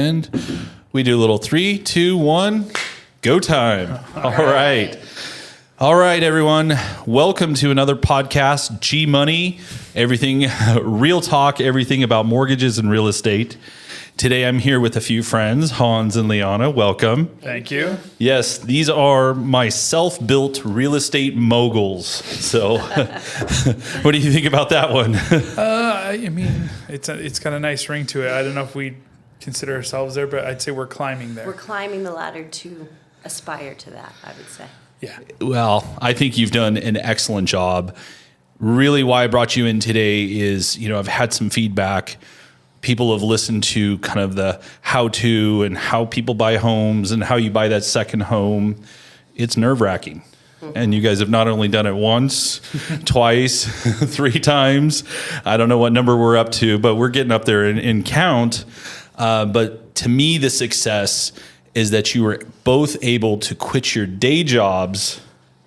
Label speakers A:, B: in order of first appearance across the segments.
A: And we do a little 3, 2, 1, go time. All right. All right, everyone. Welcome to another podcast, G Money, everything real talk, everything about mortgages and real estate. Today I'm here with a few friends, Hans and Liana. Welcome.
B: Thank you.
A: Yes, these are my self-built real estate moguls. So what do you think about that one?
B: I mean, it's got a nice ring to it. I don't know if we consider ourselves there, but I'd say we're climbing there.
C: We're climbing the ladder to aspire to that, I would say.
B: Yeah.
A: Well, I think you've done an excellent job. Really, why I brought you in today is, I've had some feedback. People have listened to kind of the how-to and how people buy homes and how you buy that second home. It's nerve-wracking. Mm-hmm. And you guys have not only done it once, twice, 3 times. I don't know what number we're up to, but we're getting up there in count. But to me, the success is that you were both able to quit your day jobs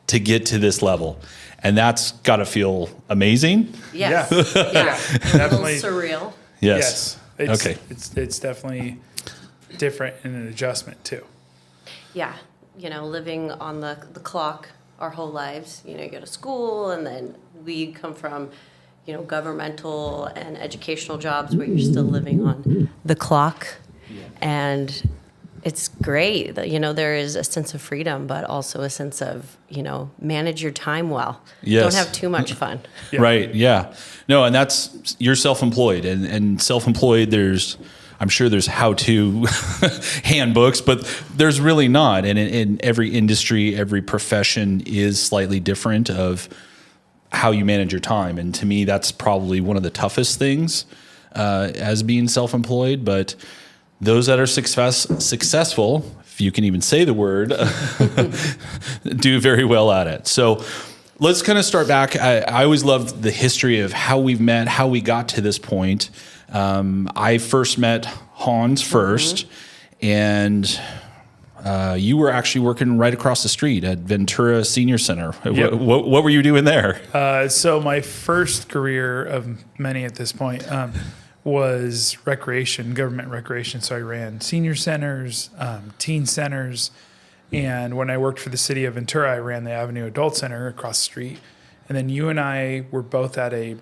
A: to get to this level. And that's got to feel amazing.
C: Yes.
B: Yeah.
C: Definitely. A little surreal.
A: Yes.
B: Okay. It's definitely different and an adjustment too.
C: Yeah. Living on the clock our whole lives. You go to school, and then we come from, governmental and educational jobs where you're still living on the clock. Yeah. And it's great. There is a sense of freedom, but also a sense of, manage your time well.
A: Yes.
C: Don't have too much fun.
A: Yeah. Right. Yeah. No, and you're self-employed, and self-employed, I'm sure there's how-to handbooks, but there's really not. And in every industry, every profession is slightly different of how you manage your time. And to me, that's probably one of the toughest things as being self-employed. But those that are successful, if you can even say the word, do very well at it. So let's kind of start back. I always loved the history of how we've met, how we got to this point. I first met Hans first, and you were actually working right across the street at Ventura Senior Center. Yep. What were you doing there?
B: So my first career of many at this point was recreation, government recreation. So I ran senior centers, teen centers, and when I worked for the city of Ventura, I ran the Avenue Adult Center across the street. And then you and I were both at a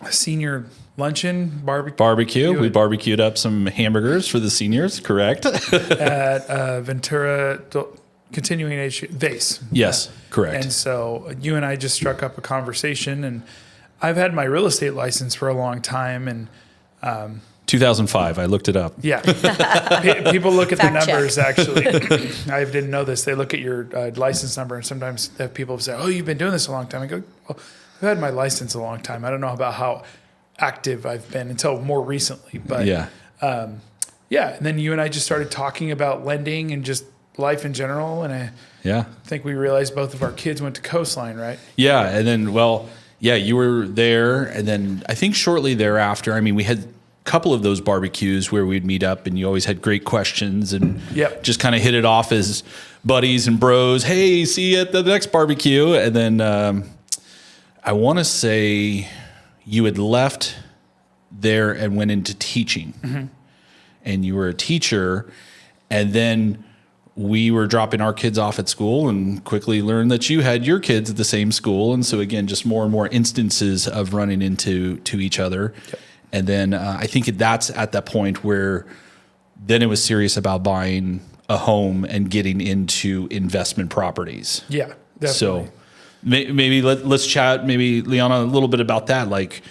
B: senior luncheon barbecue.
A: We barbecued up some hamburgers for the seniors, correct?
B: At Ventura Continuing Age Vase.
A: Yes, correct.
B: And so you and I just struck up a conversation, and I've had my real estate license for a long time, and
A: 2005, I looked it up.
B: Yeah. People look at
C: Fact
B: the numbers,
C: check.
B: actually. I didn't know this. They look at your license number, and sometimes people say, oh, you've been doing this a long time. I go, well, I've had my license a long time. I don't know about how active I've been until more recently. But
A: yeah.
B: And then you and I just started talking about lending and just life in general. And I think we realized both of our kids went to Coastline, right?
A: Yeah. And then, you were there. And then I think shortly thereafter, we had a couple of those barbecues where we'd meet up, and you always had great questions and just kind of hit it off as buddies and bros. Hey, see you at the next barbecue. And then I want to say you had left there and went into teaching. Mm-hmm. And you were a teacher. And then we were dropping our kids off at school and quickly learned that you had your kids at the same school. And so again, just more and more instances of running into each other. Yep. And then I think that's at that point where then it was serious about buying a home and getting into investment properties.
B: Yeah, definitely.
A: So maybe let's chat, maybe Liana, a little bit about that. Like,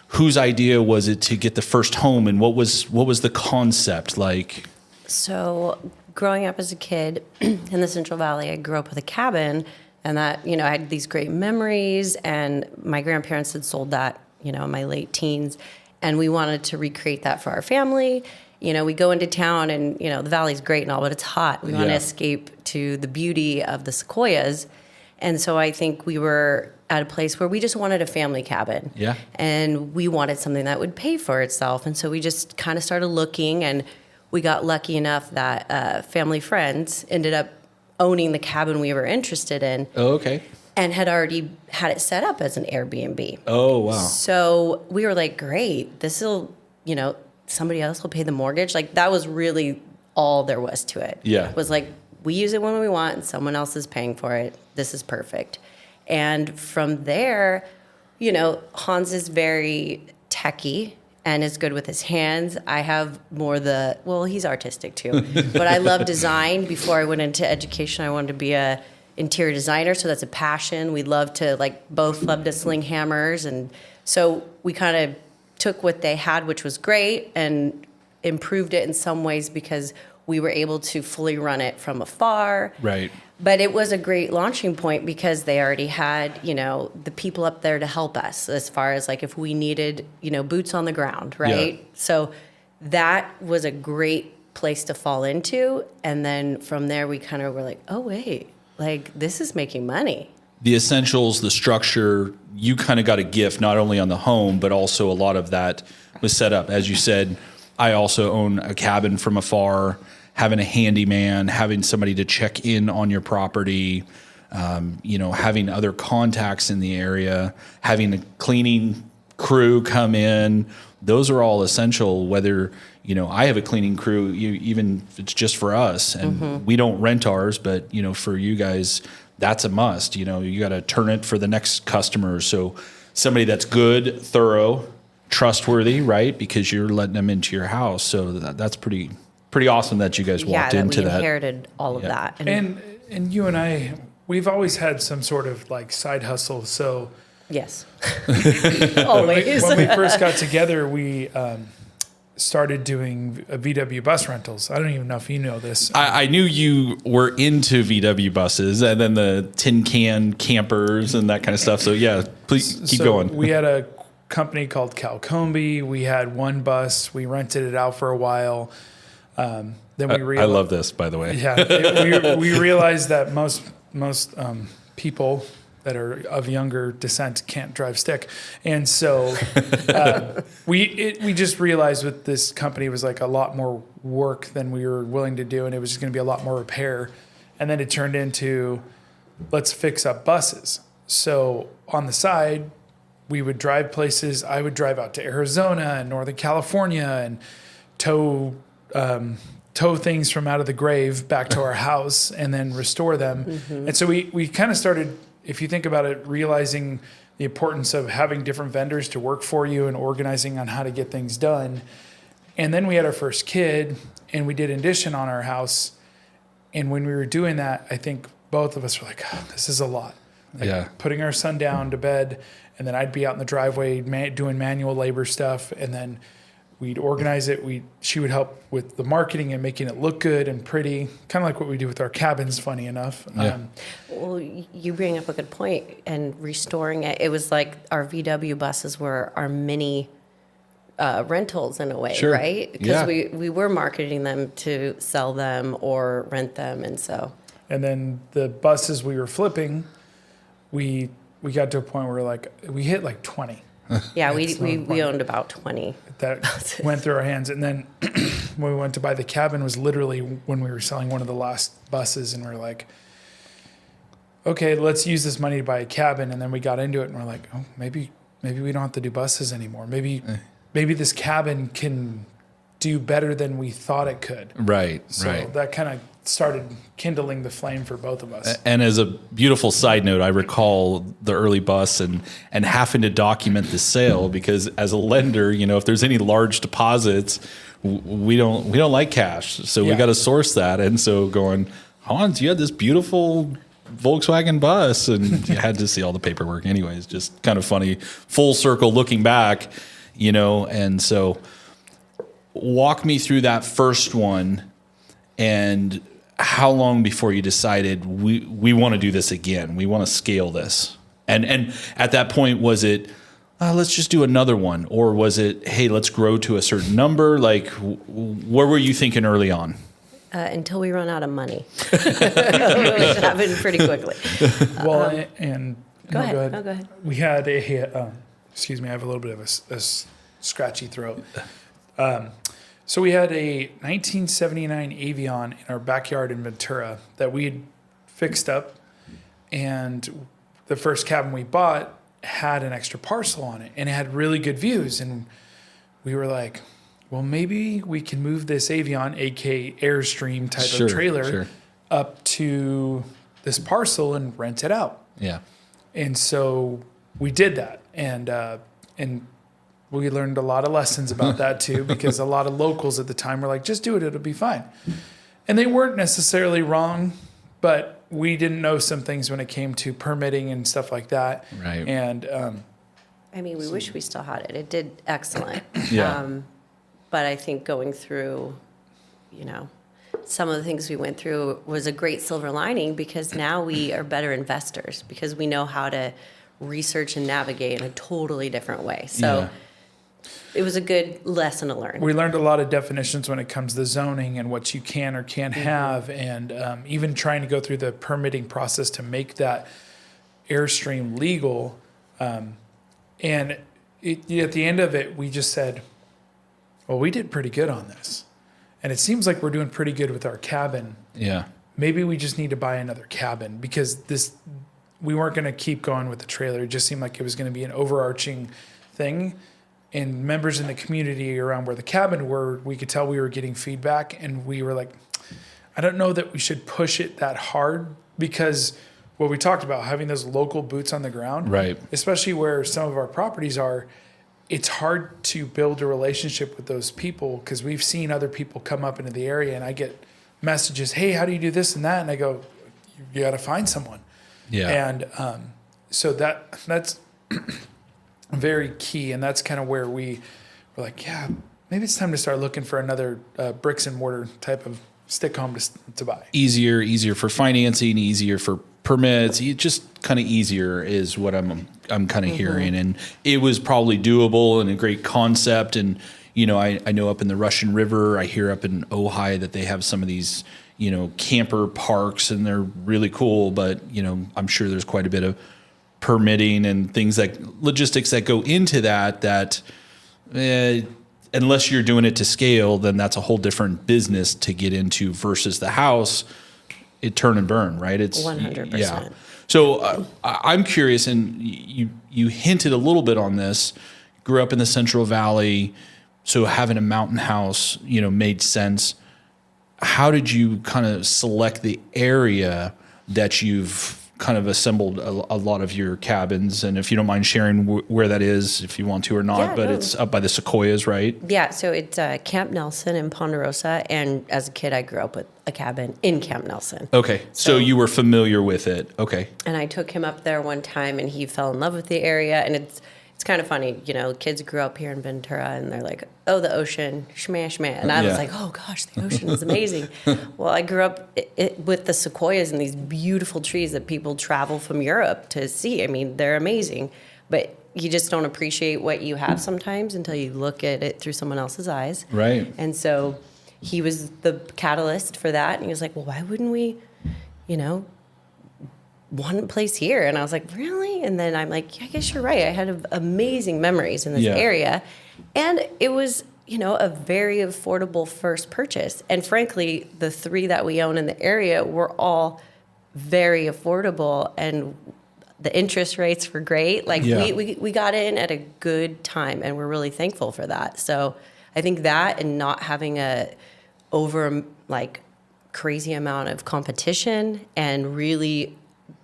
A: whose idea was it to get the first home, and what was the concept like?
C: So growing up as a kid in the Central Valley, I grew up with a cabin, and that, I had these great memories, and my grandparents had sold that, in my late teens, and we wanted to recreate that for our family. We go into town, and, the valley's great and all, but it's hot. We want to escape to the beauty of the sequoias. And so I think we were at a place where we just wanted a family cabin.
A: Yeah.
C: And we wanted something that would pay for itself. And so we just kind of started looking, and we got lucky enough that family friends ended up owning the cabin we were interested in.
A: Oh, okay.
C: And had already had it set up as an Airbnb.
A: Oh, wow.
C: So we were like, great, this will, somebody else will pay the mortgage. Like that was really all there was to it.
A: Yeah.
C: Was like, we use it when we want and someone else is paying for it. This is perfect. And from there, Hans is very techie and is good with his hands. I have more he's artistic too, but I love design. Before I went into education, I wanted to be a interior designer. So that's a passion. We both love to sling hammers. And so we kind of took what they had, which was great, and improved it in some ways because we were able to fully run it from afar.
A: Right.
C: But it was a great launching point because they already had, the people up there to help us as far as like if we needed, boots on the ground, right?
A: Yeah.
C: So that was a great place to fall into. And then from there, we kind of were like, oh, wait, like this is making money.
A: The essentials, the structure, you kind of got a gift, not only on the home, but also a lot of that was set up. As you said, I also own a cabin from afar. Having a handyman, having somebody to check in on your property, having other contacts in the area, having a cleaning crew come in, those are all essential. Whether, I have a cleaning crew, even if it's just for us, and we don't rent ours, but, for you guys, that's a must. You got to turn it for the next customer. So somebody that's good, thorough, trustworthy, right? Because you're letting them into your house. So that's pretty awesome that you guys walked into that.
C: Yeah, we inherited all of that.
B: And you and I, we've always had some sort of like side hustle. So
C: yes, always.
B: When we first got together, we started doing VW bus rentals. I don't even know if you know this.
A: I knew you were into VW buses and then the tin can campers and that kind of stuff. So yeah, please keep going.
B: We had a company called Calcombi. We had one bus. We rented it out for a while. Then we realized,
A: I love this, by the way.
B: Yeah, we realized that most people that are of younger descent can't drive stick, and so we just realized with this company it was like a lot more work than we were willing to do, and it was just going to be a lot more repair, and then it turned into let's fix up buses. So on the side, we would drive places. I would drive out to Arizona and Northern California and tow things from out of the grave back to our house and then restore them. Mm-hmm. And so we kind of started, if you think about it, realizing the importance of having different vendors to work for you and organizing on how to get things done. And then we had our first kid and we did addition on our house. And when we were doing that, I think both of us were like, oh, this is a lot. Putting our son down to bed, and then I'd be out in the driveway doing manual labor stuff, and then we'd organize it. She would help with the marketing and making it look good and pretty, kind of like what we do with our cabins, funny enough.
A: Yeah.
C: Well, you bring up a good point, and restoring it. It was like our VW buses were our mini rentals in a way,
A: sure.
C: Right? Because we were marketing them to sell them or rent them, and so. And
B: then the buses we were flipping, we got to a point where we hit 20.
C: Yeah, we owned about 20.
B: That went through our hands. And then when we went to buy the cabin was literally when we were selling one of the last buses, and we're like, okay, let's use this money to buy a cabin. And then we got into it and we're like, oh, maybe we don't have to do buses anymore. Maybe this cabin can do better than we thought it could.
A: Right.
B: So that kind of started kindling the flame for both of us.
A: And as a beautiful side note, I recall the early bus and having to document the sale, because as a lender, if there's any large deposits, we don't like cash. So we got to source that. And so going, Hans, you had this beautiful Volkswagen bus, and you had to see all the paperwork anyways. Just kind of funny, full circle looking back, and so walk me through that first one. And how long before you decided we want to do this again? We want to scale this. And at that point, was it, let's just do another one? Or was it, hey, let's grow to a certain number? Where were you thinking early on?
C: Until we run out of money, which happened pretty quickly.
B: Well,
C: go ahead. No, go ahead.
B: We had excuse me, I have a little bit of a scratchy throat. So we had a 1979 Avion in our backyard in Ventura that we had fixed up, and the first cabin we bought had an extra parcel on it, and it had really good views, and we were like, well, maybe we can move this Avion, aka Airstream type
A: Sure,
B: of trailer,
A: sure.
B: up to this parcel and rent it out.
A: Yeah.
B: And so we did that, and we learned a lot of lessons about that too, because a lot of locals at the time were like, "Just do it; it'll be fine." And they weren't necessarily wrong, but we didn't know some things when it came to permitting and stuff like that.
A: Right.
B: And
C: I mean, we wish we still had it. It did excellent.
A: Yeah.
C: But I think going through, you know, some of the things we went through was a great silver lining, because now we are better investors because we know how to research and navigate in a totally different way. So it was a good lesson to learn.
B: we learned a lot of definitions when it comes to zoning and what you can or can't have, and even trying to go through the permitting process to make that Airstream legal. And at the end of it, we just said, well, we did pretty good on this. And it seems like we're doing pretty good with our cabin.
A: Yeah.
B: Maybe we just need to buy another cabin, because we weren't going to keep going with the trailer. It just seemed like it was going to be an overarching thing. And members in the community around where the cabin were, we could tell we were getting feedback, and we were like, I don't know that we should push it that hard, because what we talked about, having those local boots on the ground,
A: Right.
B: especially where some of our properties are, it's hard to build a relationship with those people, because we've seen other people come up into the area, and I get messages, hey, how do you do this and that? And I go, you got to find someone.
A: Yeah.
B: And so that's very key. And that's kind of where we were like, yeah, maybe it's time to start looking for another bricks and mortar type of stick home to buy.
A: Easier for financing, easier for permits, just kind of easier is what I'm kind of hearing. And it was probably doable and a great concept. And, you know, I know up in the Russian River, I hear up in Ojai that they have some of these, you know, camper parks, and they're really cool. But, you know, I'm sure there's quite a bit of permitting and things like logistics that go into that unless you're doing it to scale, then that's a whole different business to get into versus the house. It turn and burn, right? It's
C: 100%.
A: Yeah. So I'm curious, and you hinted a little bit on this. Grew up in the Central Valley, so having a mountain house, you know, made sense. How did you kind of select the area that you've kind of assembled a lot of your cabins? And if you don't mind sharing where that is, if you want to or not,
C: Yeah,
A: but
C: no.
A: it's up by the Sequoias, right?
C: Yeah, so it's Camp Nelson in Ponderosa, and as a kid, I grew up with a cabin in Camp Nelson.
A: Okay, so you were familiar with it. Okay.
C: And I took him up there one time, and he fell in love with the area. And it's kind of funny, you know, kids grew up here in Ventura, and they're like, oh, the ocean, shmah, shmah. And I was like, oh, gosh, the ocean is amazing. Well, I grew up with the sequoias and these beautiful trees that people travel from Europe to see. I mean, they're amazing. But you just don't appreciate what you have sometimes until you look at it through someone else's eyes.
A: Right.
C: And so he was the catalyst for that. And he was like, well, why wouldn't we, you know, one place here? And I was like, really? And then I'm like, yeah, I guess you're right. I had amazing memories in this area. And it was, you know, a very affordable first purchase. And frankly, the 3 that we own in the area were all very affordable, and the interest rates were great. Like we got in at a good time, and we're really thankful for that. So I think that, and not having a over like crazy amount of competition, and really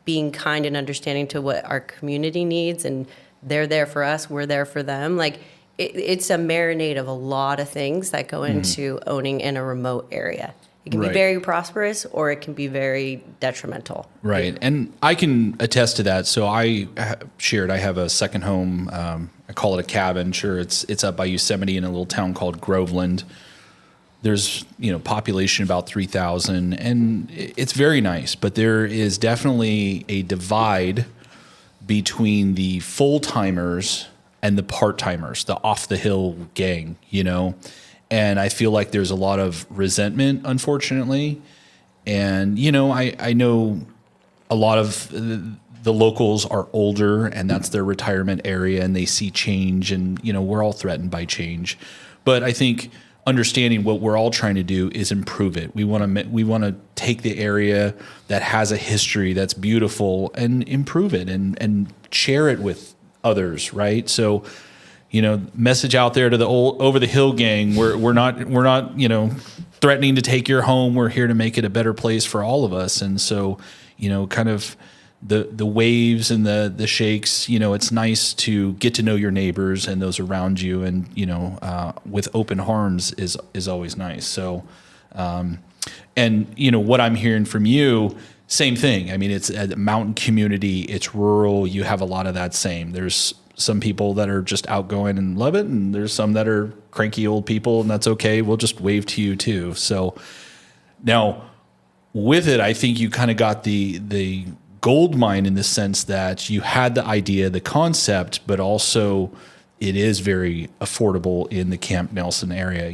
C: being kind and understanding to what our community needs, and they're there for us, we're there for them. Like it's a marinade of a lot of things that go into owning in a remote area. It can be very prosperous, or it can be very detrimental.
A: Right. And I can attest to that. So I have a second home. I call it a cabin. Sure. It's up by Yosemite in a little town called Groveland. There's, you know, population about 3,000, and it's very nice, but there is definitely a divide between the full-timers and the part-timers, the off-the-hill gang, you know, and I feel like there's a lot of resentment, unfortunately. And, you know, I know a lot of the locals are older, and that's their retirement area, and they see change, and, you know, we're all threatened by change. But I think understanding what we're all trying to do is improve it. We want to take the area that has a history that's beautiful and improve it and share it with others, right? So, message out there to the old over the hill gang. We're not threatening to take your home. We're here to make it a better place for all of us. And so, kind of the waves and the shakes, it's nice to get to know your neighbors and those around you. And, with open arms is always nice. So, what I'm hearing from you, same thing. I mean, it's a mountain community, it's rural. You have a lot of that same. There's some people that are just outgoing and love it, and there's some that are cranky old people, and that's okay. We'll just wave to you too. So now with it, I think you kind of got the gold mine in the sense that you had the idea, the concept, but also it is very affordable in the Camp Nelson area,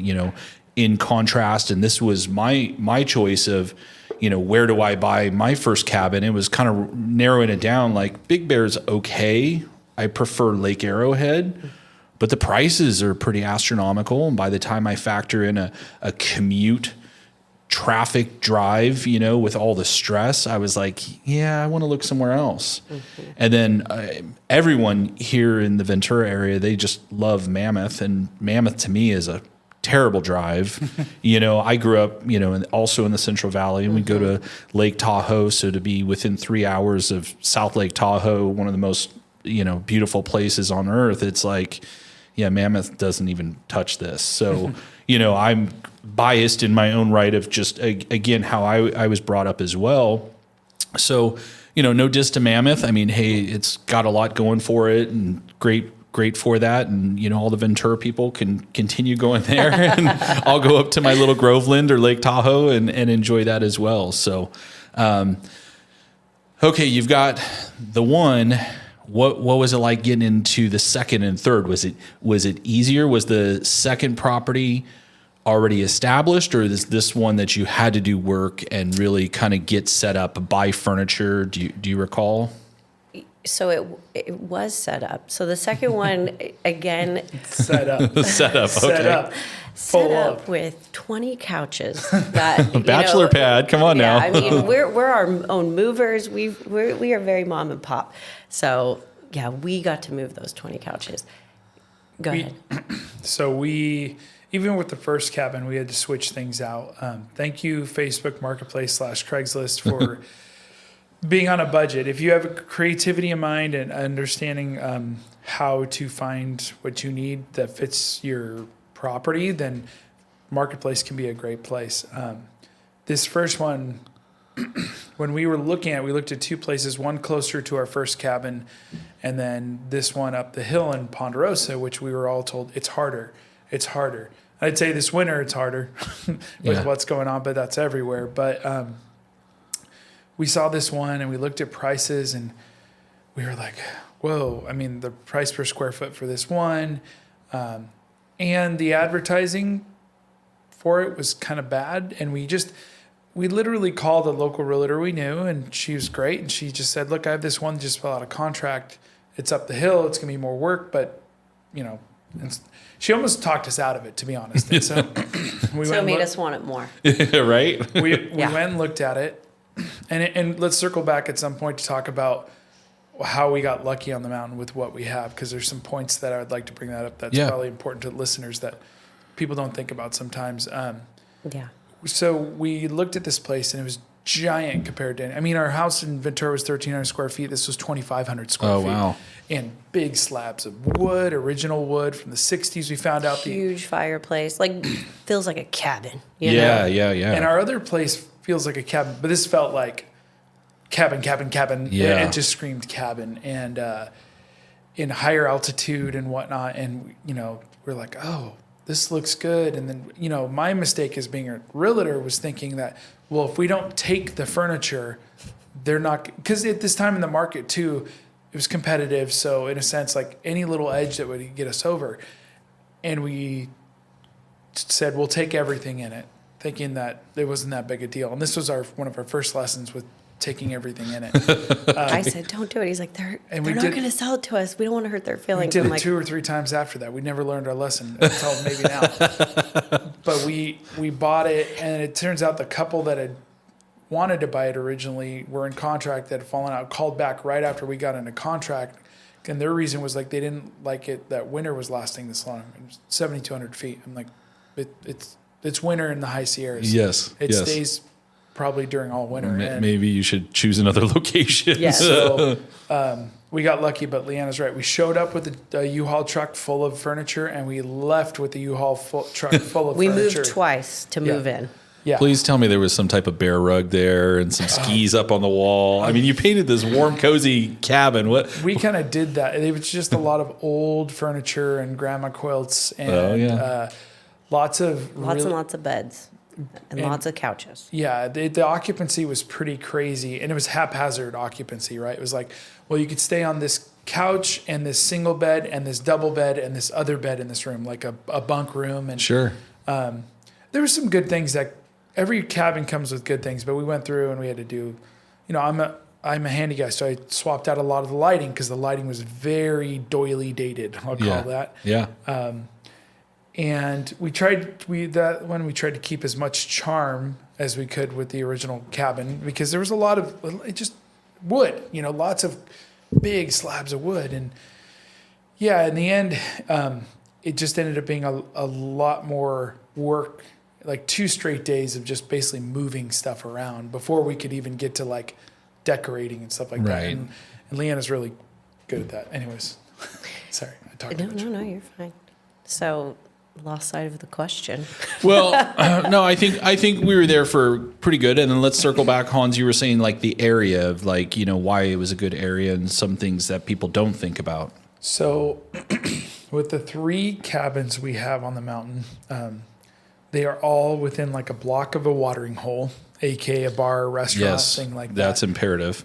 A: in contrast. And this was my choice of, where do I buy my first cabin? It was kind of narrowing it down. Like Big Bear's okay. I prefer Lake Arrowhead, but the prices are pretty astronomical. And by the time I factor in a commute traffic drive, with all the stress, I was like, yeah, I want to look somewhere else. Mm-hmm. And then everyone here in the Ventura area, they just love Mammoth. And Mammoth to me is a terrible drive. I grew up, also in the Central Valley, and we go to Lake Tahoe. So to be within 3 hours of South Lake Tahoe, one of the most beautiful places on earth, it's like, yeah, Mammoth doesn't even touch this. So, I'm biased in my own right of just, again, how I was brought up as well. So, no diss to Mammoth. I mean, hey, it's got a lot going for it and great for that. And, all the Ventura people can continue going there and I'll go up to my little Groveland or Lake Tahoe and enjoy that as well. So, okay, you've got the one. What was it like getting into the second and third? Was it easier? Was the second property already established, or is this one that you had to do work and really kind of get set up, buy furniture? Do you recall?
C: So it was set up. So the second one, again,
B: set up.
A: Set up. Okay.
B: Set up.
C: Set up with 20 couches. That
A: Bachelor pad. Come on now.
C: I mean, we're our own movers. We are very mom and pop. So yeah, we got to move those 20 couches. Go ahead.
B: So even with the first cabin, we had to switch things out. Thank you, Facebook Marketplace /Craigslist for being on a budget. If you have creativity in mind and understanding how to find what you need that fits your property, then Marketplace can be a great place. This first one, when we looked at two places, one closer to our first cabin, and then this one up the hill in Ponderosa, which we were all told it's harder. It's harder. I'd say this winter it's harder with what's going on, but that's everywhere. But we saw this one and we looked at prices and we were like, whoa, I mean, the price per square foot for this one and the advertising for it was kind of bad. And we literally called a local realtor we knew, and she was great. And she just said, look, I have this one just fill out a contract. It's up the hill. It's going to be more work, but, she almost talked us out of it, to be honest. And so
C: it made us want it more.
A: Right?
B: We went and looked at it. And let's circle back at some point to talk about how we got lucky on the mountain with what we have, because there's some points that I would like to bring that up. That's probably important to listeners that people don't think about sometimes. So we looked at this place and it was giant compared to, our house in Ventura was 1,300 square feet. This was 2,500 square feet. Oh, wow. And big slabs of wood, original wood from the 60s. We found out
C: huge fireplace, feels like a cabin.
A: Yeah.
B: And our other place feels like a cabin, but this felt like cabin. Yeah. It just screamed cabin, and in higher altitude and whatnot. And, we're like, oh, this looks good. And then, my mistake as being a realtor was thinking that, well, if we don't take the furniture, they're not, because at this time in the market too, it was competitive. So in a sense, like any little edge that would get us over. And we said, we'll take everything in it, thinking that it wasn't that big a deal. And this was one of our first lessons with taking everything in it.
C: I said, don't do it. He's like, they're not going to sell it to us. We don't want to hurt their feelings.
B: We did it 2 or 3 times after that. We never learned our lesson until maybe now. But we bought it, and it turns out the couple that had wanted to buy it originally were in contract that had fallen out, called back right after we got into contract And their reason was like they didn't like it that winter was lasting this long. It was 7,200 feet. I'm like, it's winter in the high Sierras.
A: Yes.
B: It stays probably during all winter. And
A: Maybe you should choose another location.
C: Yeah.
B: so we got lucky, but Liana's right. We showed up with a U-Haul truck full of furniture, and we left with a U-Haul truck full of
C: We
B: furniture.
C: moved twice to move in.
B: Yeah.
A: Please tell me there was some type of bear rug there and some skis up on the wall. I mean, you painted this warm, cozy cabin. What?
B: We kind of did that. It was just a lot of old furniture and grandma quilts and lots and
C: lots of beds and lots of couches.
B: Yeah, the occupancy was pretty crazy, and it was haphazard occupancy, right? It was like, well, you could stay on this couch and this single bed and this double bed and this other bed in this room, like a bunk room. And
A: Sure.
B: there were some good things that every cabin comes with good things, but we went through and we had to do, I'm a handy guy, so I swapped out a lot of the lighting because the lighting was very doily dated. I'll call that.
A: Yeah.
B: And we tried to keep as much charm as we could with the original cabin because there was a lot of just wood, lots of big slabs of wood. And yeah, in the end, it just ended up being a lot more work, like 2 straight days of just basically moving stuff around before we could even get to like decorating and stuff like that.
A: Right.
B: And Leanna's really good at that. Anyways, sorry, I talked too much.
C: No, you're fine. So, lost sight of the question.
A: Well, no, I think we were there for pretty good. And then let's circle back, Hans. You were saying like the area of like, why it was a good area and some things that people don't think about.
B: So with the 3 cabins we have on the mountain, they are all within like a block of a watering hole, aka a bar, restaurant, thing like that.
A: That's imperative.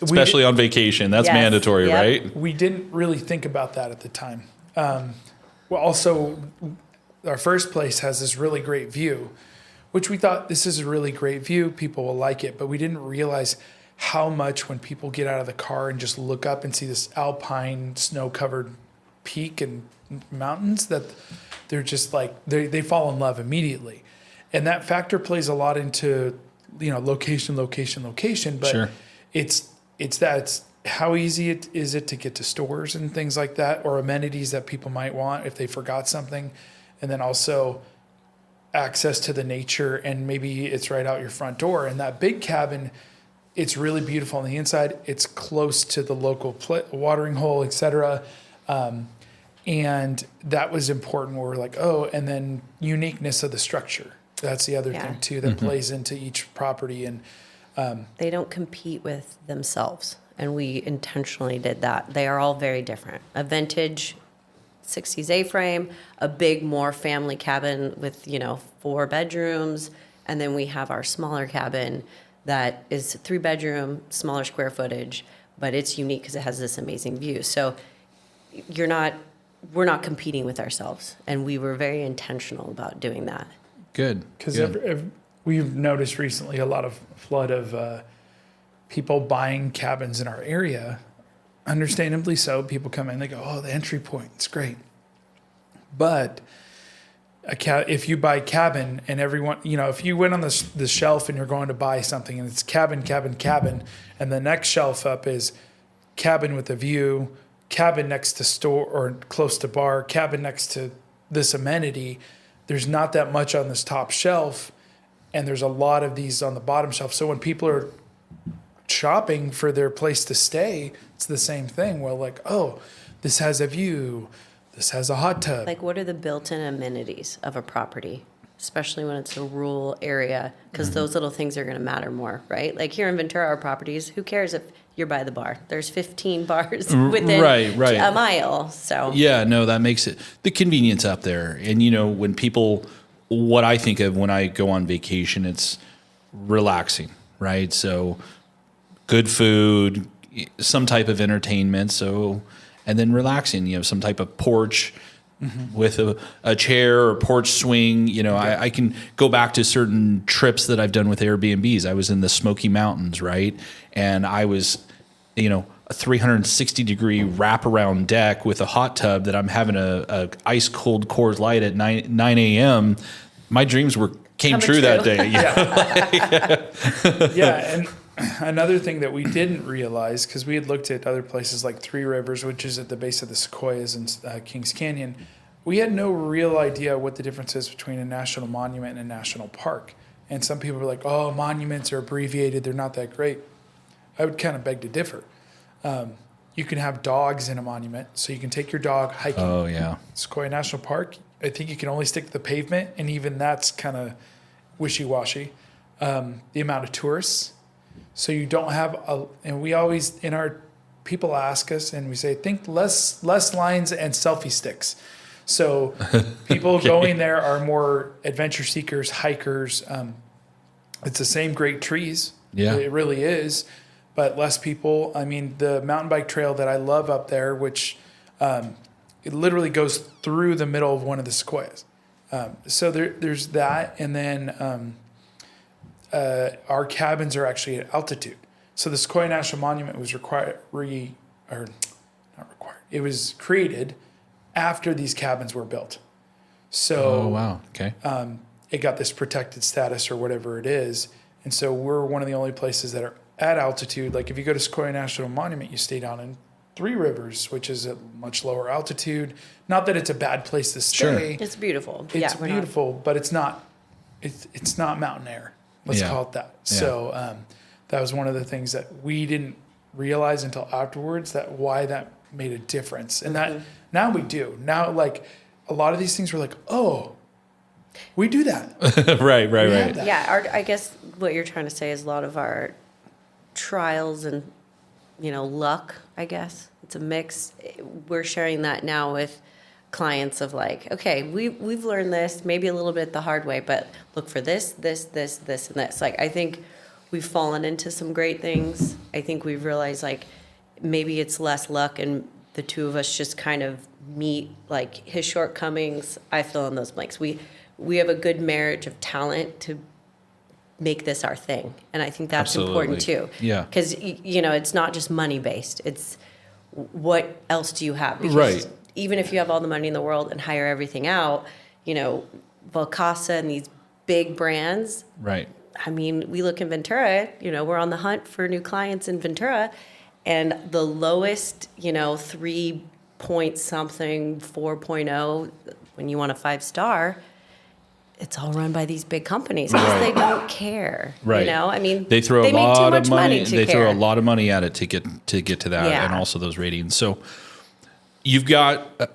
A: Especially on vacation. That's mandatory,
C: Yep.
A: right?
B: We didn't really think about that at the time. Well, also, our first place has this really great view, which we thought this is a really great view. People will like it, but we didn't realize how much when people get out of the car and just look up and see this alpine snow-covered peak and mountains that they're just like, they fall in love immediately. And that factor plays a lot into, location, but
A: Sure.
B: it's how easy is it to get to stores and things like that, or amenities that people might want if they forgot something. And then also access to the nature, and maybe it's right out your front door. And that big cabin, it's really beautiful on the inside. It's close to the local watering hole, etc. And that was important. We're like, and then uniqueness of the structure. That's the other thing too that plays into each property. And
C: They don't compete with themselves, and we intentionally did that. They are all very different. A vintage 60s A-frame, a big, more family cabin with 4 bedrooms, and then we have our smaller cabin that is 3-bedroom, smaller square footage, but it's unique because it has this amazing view. So we're not competing with ourselves, and we were very intentional about doing that.
A: Good.
B: because we've noticed recently a lot of flood of people buying cabins in our area. Understandably so. People come in, they go, the entry point, it's great. But if you buy cabin and everyone, if you went on the shelf and you're going to buy something and it's cabin, and the next shelf up is cabin with a view, cabin next to store or close to bar, cabin next to this amenity, there's not that much on this top shelf, and there's a lot of these on the bottom shelf. So when people are shopping for their place to stay, it's the same thing. Well, like, this has a view, this has a hot tub.
C: Like, what are the built-in amenities of a property, especially when it's a rural area? Because those little things are going to matter more, right? Like here in Ventura, our properties, who cares if you're by the bar? There's 15 bars within
A: Right.
C: a mile. So
A: Yeah, no, that makes it the convenience up there. And when people, what I think of when I go on vacation, it's relaxing, right? So good food, some type of entertainment. So, and then relaxing, some type of porch with a chair or porch swing. I can go back to certain trips that I've done with Airbnbs. I was in the Smoky Mountains, right? And I was, a 360 degree wraparound deck with a hot tub that I'm having a ice cold Coors Light at 9 a.m. My dreams came true that day.
B: Yeah, and another thing that we didn't realize, because we had looked at other places like Three Rivers, which is at the base of the Sequoias in Kings Canyon, we had no real idea what the difference is between a national monument and a national park. And some people were like, oh, monuments are abbreviated, they're not that great. I would kind of beg to differ. You can have dogs in a monument, so you can take your dog hiking.
A: Oh, yeah.
B: Sequoia National Park, I think you can only stick to the pavement, and even that's kind of wishy-washy. The amount of tourists. So you don't have and we always, people ask us, and we say, think less lines and selfie sticks. So people going there are more adventure seekers, hikers. It's the same great trees.
A: Yeah.
B: It really is. But less people. I mean, the mountain bike trail that I love up there, which it literally goes through the middle of one of the sequoias. So there's that. And then our cabins are actually at altitude. So the Sequoia National Monument was it was created after these cabins were built. So
A: Oh, wow. Okay.
B: it got this protected status or whatever it is. And so we're one of the only places that are at altitude. Like if you go to Sequoia National Monument, you stay down in Three Rivers, which is at much lower altitude. Not that it's a bad place to stay.
C: It's beautiful.
B: It's beautiful, but it's not mountain air. Let's call it that.
A: Yeah.
B: So that was one of the things that we didn't realize until afterwards, that why that made a difference. And that now we do. Now, like a lot of these things, we're like, oh, we do that.
A: Right.
B: that.
C: Yeah, I guess what you're trying to say is a lot of our trials and, luck, I guess. It's a mix. We're sharing that now with clients of like, okay, we've learned this maybe a little bit the hard way, but look for this, and this. Like, I think we've fallen into some great things. I think we've realized like maybe it's less luck and the two of us just kind of meet like his shortcomings. I fill in those blanks. We have a good marriage of talent to make this our thing. And I think that's important too.
A: Yeah.
C: Because, it's not just money based. It's what else do you have? Because
A: Right.
C: even if you have all the money in the world and hire everything out, Volcasa and these big brands.
A: Right.
C: I mean, we look in Ventura, we're on the hunt for new clients in Ventura. And the lowest, 3 point something, 4.0, when you want a 5-star, it's all run by these big companies because they don't care.
A: Right.
C: I mean,
A: They throw
C: they
A: a
C: make too
A: lot
C: much
A: of money.
C: to
A: They
C: care.
A: throw a lot of money at it to get to that,
C: Yeah.
A: and also those ratings. So you've got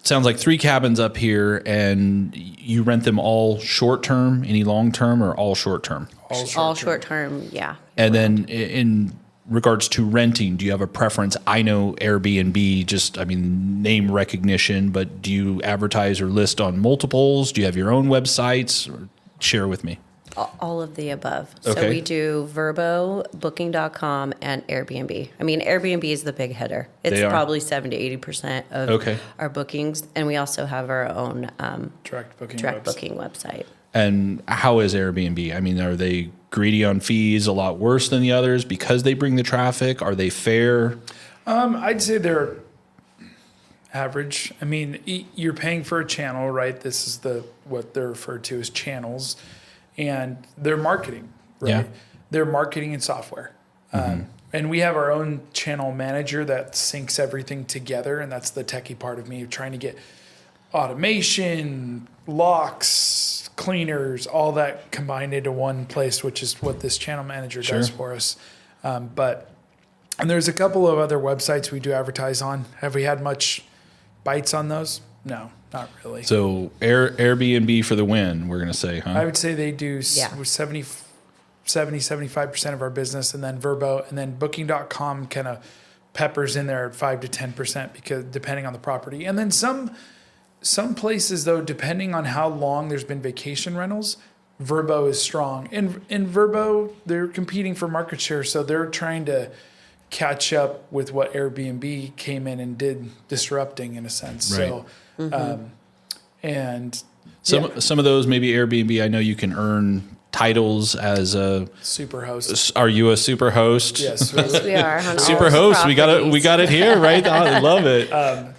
A: sounds like 3 cabins up here, and you rent them all short term, any long term, or all short term.
C: All short term, yeah.
A: And then in regards to renting, do you have a preference? I know Airbnb, name recognition, but do you advertise or list on multiples? Do you have your own websites? Or share with me.
C: All of the above.
A: Okay.
C: So we do Vrbo, Booking.com, and Airbnb. Airbnb is the big hitter. It's
A: They are.
C: probably 70 to 80% of our bookings. And we also have our own
B: Direct booking
C: website.
A: And how is Airbnb? Are they greedy on fees, a lot worse than the others because they bring the traffic? Are they fair?
B: I'd say they're average. You're paying for a channel, right? This is what they're referred to as channels, and they're marketing, right?
A: Yeah.
B: They're marketing and software. And we have our own channel manager that syncs everything together, and that's the techie part of me, trying to get automation, locks, cleaners, all that combined into one place, which is what this channel manager does for us. And there's a couple of other websites we do advertise on. Have we had much bites on those? No, not really.
A: So Airbnb for the win, we're going to say, huh?
B: I would say they do 75% of our business, and then Vrbo, and then Booking.com kind of peppers in there at 5 to 10% because depending on the property. And then some places, though, depending on how long there's been vacation rentals, Vrbo is strong. And Vrbo, they're competing for market share, so they're trying to catch up with what Airbnb came in and did, disrupting in a sense.
A: Right.
B: So, and
A: some of those, maybe Airbnb, I know you can earn titles as a
B: super host.
A: Are you a super host?
B: Yes.
C: Yes, we are. On
A: Super
C: all
A: host. We got it here, right? I love it.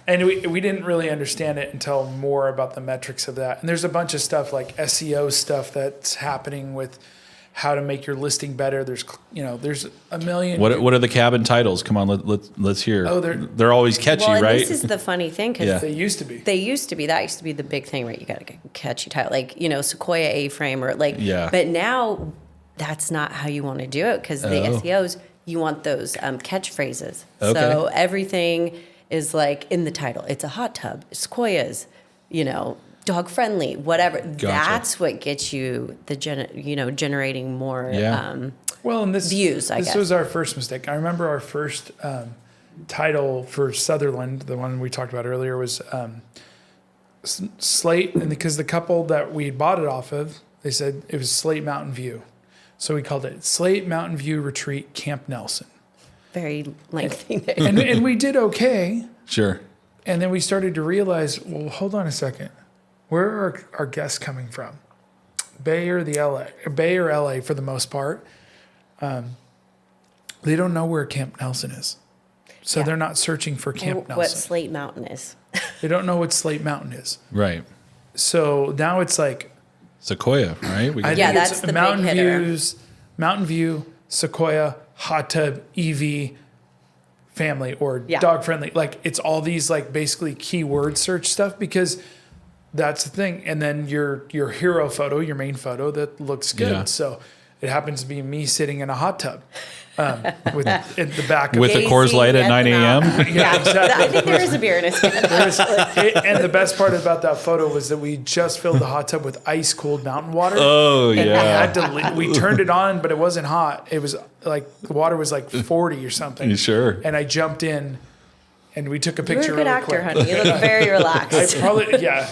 B: And we didn't really understand it until more about the metrics of that. And there's a bunch of stuff like SEO stuff that's happening with how to make your listing better. There's a million.
A: What are the cabin titles? Come on, let's hear.
B: Oh,
A: they're always catchy,
C: well, and
A: right?
C: this is the funny thing because
B: They used to be.
C: that used to be the big thing, right? You got to get a catchy title, like Sequoia A-frame or like.
A: Yeah.
C: But now that's not how you want to do it because the SEOs, you want those catchphrases.
A: Okay.
C: So everything is like in the title. It's a hot tub, Sequoias, dog friendly, whatever.
A: Gotcha.
C: That's what gets you the generating more
B: Well, and
C: views. I
B: this
C: guess
B: was our first mistake. I remember our first title for Sutherland, the one we talked about earlier, was Slate, and because the couple that we bought it off of, they said it was Slate Mountain View, so we called it Slate Mountain View Retreat Camp Nelson.
C: very lengthy.
B: And we did okay,
A: Sure.
B: and then we started to realize, well, hold on a second, where are our guests coming from? Bay or LA for the most part. They don't know where Camp Nelson is. So
C: Yeah.
B: they're not searching for Camp
C: What
B: Nelson.
C: Slate Mountain is.
B: They don't know what Slate Mountain is.
A: Right.
B: So now it's like,
A: Sequoia, right?
B: I
C: Yeah,
B: think
C: that's
B: it's
C: the big
B: Mountain
C: hitter.
B: Mountain View, Sequoia, hot tub, EV, family, or
C: Yeah.
B: dog friendly. Like it's all these like basically keyword search stuff because that's the thing. And then your hero photo, your main photo that looks good.
A: Yeah.
B: So it happens to be me sitting in a hot tub with in the back
A: With
B: of
A: a Coors Light at 9 a.m.
C: Yeah,
B: exactly.
C: I think there is a beer in his hand.
B: And the best part about that photo was that we just filled the hot tub with ice cold mountain water.
A: Oh,
B: And
A: yeah.
B: we turned it on, but it wasn't hot. It was like the water was like 40 or something.
A: Sure.
B: And I jumped in, and we took a
C: You're a
B: picture.
C: good
B: real
C: actor,
B: quick.
C: honey. You look very
B: I
C: relaxed.
B: probably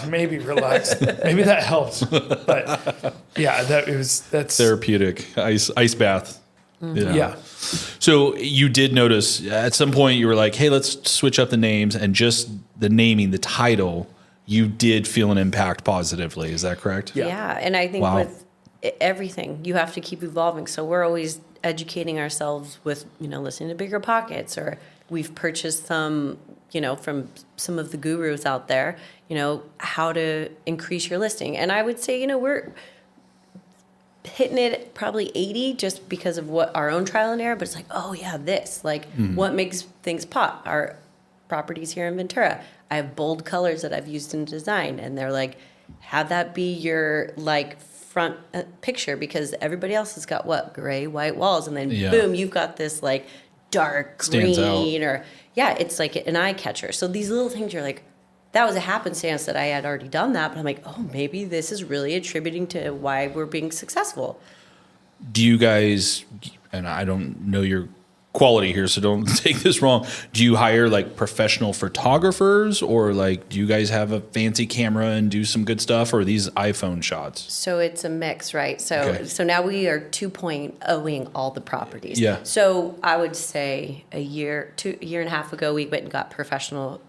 B: maybe relaxed. Maybe that helps. But yeah, that's
A: Therapeutic ice bath.
B: yeah.
A: So you did notice at some point you were like, hey, let's switch up the names, and just the naming, the title, you did feel an impact positively. Is that correct?
C: Yeah, and I think
A: Wow.
C: with everything, you have to keep evolving. So we're always educating ourselves with, listening to Bigger Pockets, or we've purchased some, from some of the gurus out there, how to increase your listing. And I would say, we're hitting it probably 80 just because of what our own trial and error, but it's like, oh yeah, this, like what makes things pop. Our properties here in Ventura, I have bold colors that I've used in design, and they're like, have that be your like front picture, because everybody else has got what, gray, white walls, and then boom, you've got this like dark
A: Stands
C: green, or it's like an eye catcher. So these little things, you're like, that was a happenstance that I had already done that, but I'm like, oh, maybe this is really attributing to why we're being successful.
A: Do you guys, and I don't know your quality here, so don't take this wrong. Do you hire like professional photographers, or like do you guys have a fancy camera and do some good stuff, or are these iPhone shots?
C: So it's a mix, right? So
A: Okay.
C: so now we are 2.0ing all the properties.
A: Yeah.
C: So I would say a year and a half ago, we went and got professional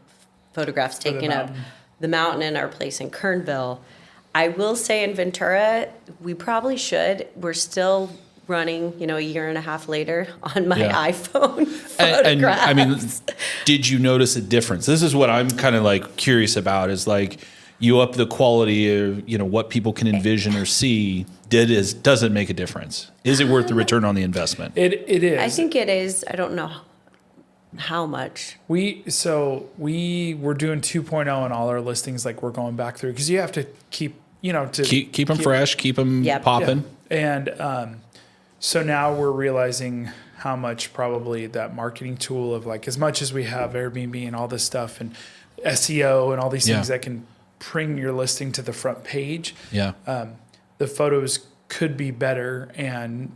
C: photographs
B: the
C: taken of
B: mountain.
C: the mountain in our place in Kernville. I will say in Ventura, we probably should. We're still running, a year and a half later on my
A: Yeah.
C: iPhone
A: And
C: photographs.
A: I mean, did you notice a difference? This is what I'm kind of like curious about, is like you up the quality of, what people can envision or see. Does it make a difference? Is it worth the return on the investment?
B: It is.
C: I think it is. I don't know how much.
B: We were doing 2.0 on all our listings, like we're going back through, because you have to keep
A: Keep them fresh, keep them
C: Yep.
A: popping.
B: And so now we're realizing how much probably that marketing tool of like, as much as we have Airbnb and all this stuff and SEO and all these things
A: Yeah.
B: that can bring your listing to the front page,
A: Yeah.
B: the photos could be better, and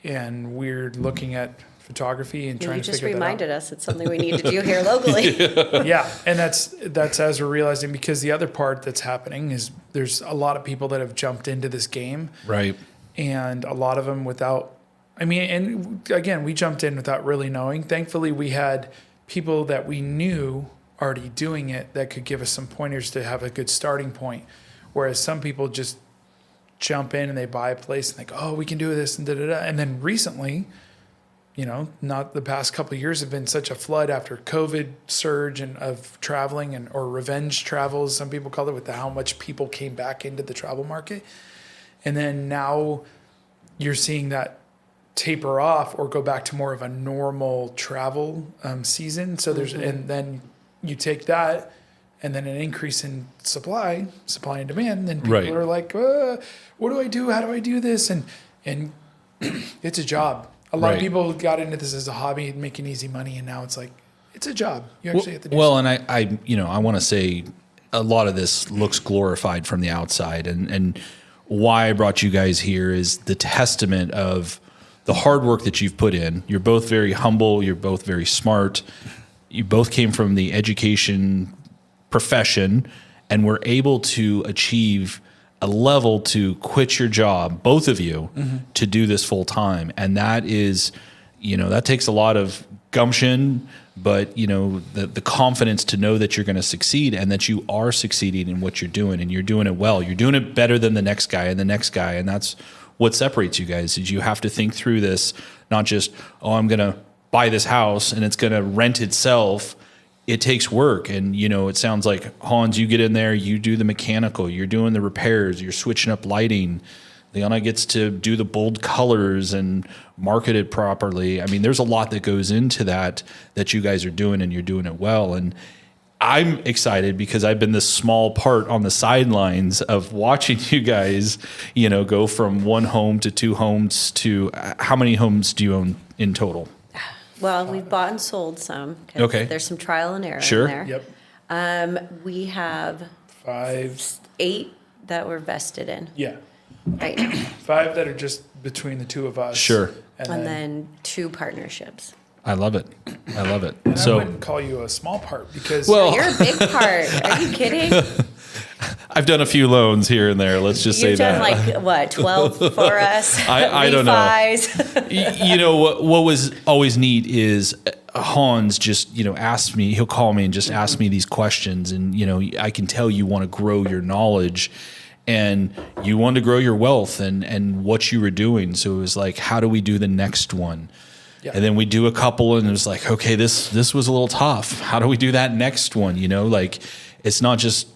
B: we're looking at photography and trying
C: You
B: to
C: just
B: figure
C: reminded us it's something we need to do here locally.
B: that out. Yeah, and that's as we're realizing, because the other part that's happening is there's a lot of people that have jumped into this game,
A: Right.
B: and a lot of them without, and again, we jumped in without really knowing. Thankfully, we had people that we knew already doing it that could give us some pointers to have a good starting point. Whereas some people just jump in and they buy a place and they go, oh, we can do this and da-da-da. And then recently, not the past couple of years have been such a flood after COVID surge and of traveling or revenge travels, some people call it, with how much people came back into the travel market. And then now you're seeing that taper off or go back to more of a normal travel season. So and then you take that and then an increase in supply and demand. Then people are like, what do I do? How do I do this? And it's a job. A lot of people got into this as a hobby and making easy money. And now it's like, it's a job. You actually have to do something.
A: And I want to say a lot of this looks glorified from the outside. And why I brought you guys here is the testament of the hard work that you've put in. You're both very humble. You're both very smart. You both came from the education profession and were able to achieve a level to quit your job, both of you, to do this full time. And that is, that takes a lot of gumption, but the confidence to know that you're going to succeed and that you are succeeding in what you're doing and you're doing it well. You're doing it better than the next guy and the next guy. And that's what separates you guys is you have to think through this, not just, I'm going to buy this house and it's going to rent itself. It takes work. And, it sounds like, Hans, you get in there, you do the mechanical, you're doing the repairs, you're switching up lighting. Liana gets to do the bold colors and market it properly. I mean, there's a lot that goes into that you guys are doing and you're doing it well. And I'm excited because I've been this small part on the sidelines of watching you guys, go from one home to two homes to how many homes do you own in total?
C: Well, we've bought and sold some.
A: Okay.
C: There's some trial and error
A: Sure.
C: in there.
B: Yep.
C: We have 8 that we're vested in right now.
B: 5 that are just between the two of us.
A: Sure.
C: And then 2 partnerships.
A: I love it.
B: And I wouldn't call you a small part because
C: You're a big part. Are you kidding?
A: I've done a few loans here and there. Let's just say
C: You've
A: that.
C: done 12 for us?
A: I don't know. What was always neat is Hans just, asked me, he'll call me and just ask me these questions. And, I can tell you want to grow your knowledge and you want to grow your wealth and what you were doing. So it was like, how do we do the next one? Yeah. And then we do a couple and it was like, okay, this was a little tough. How do we do that next one? It's not just,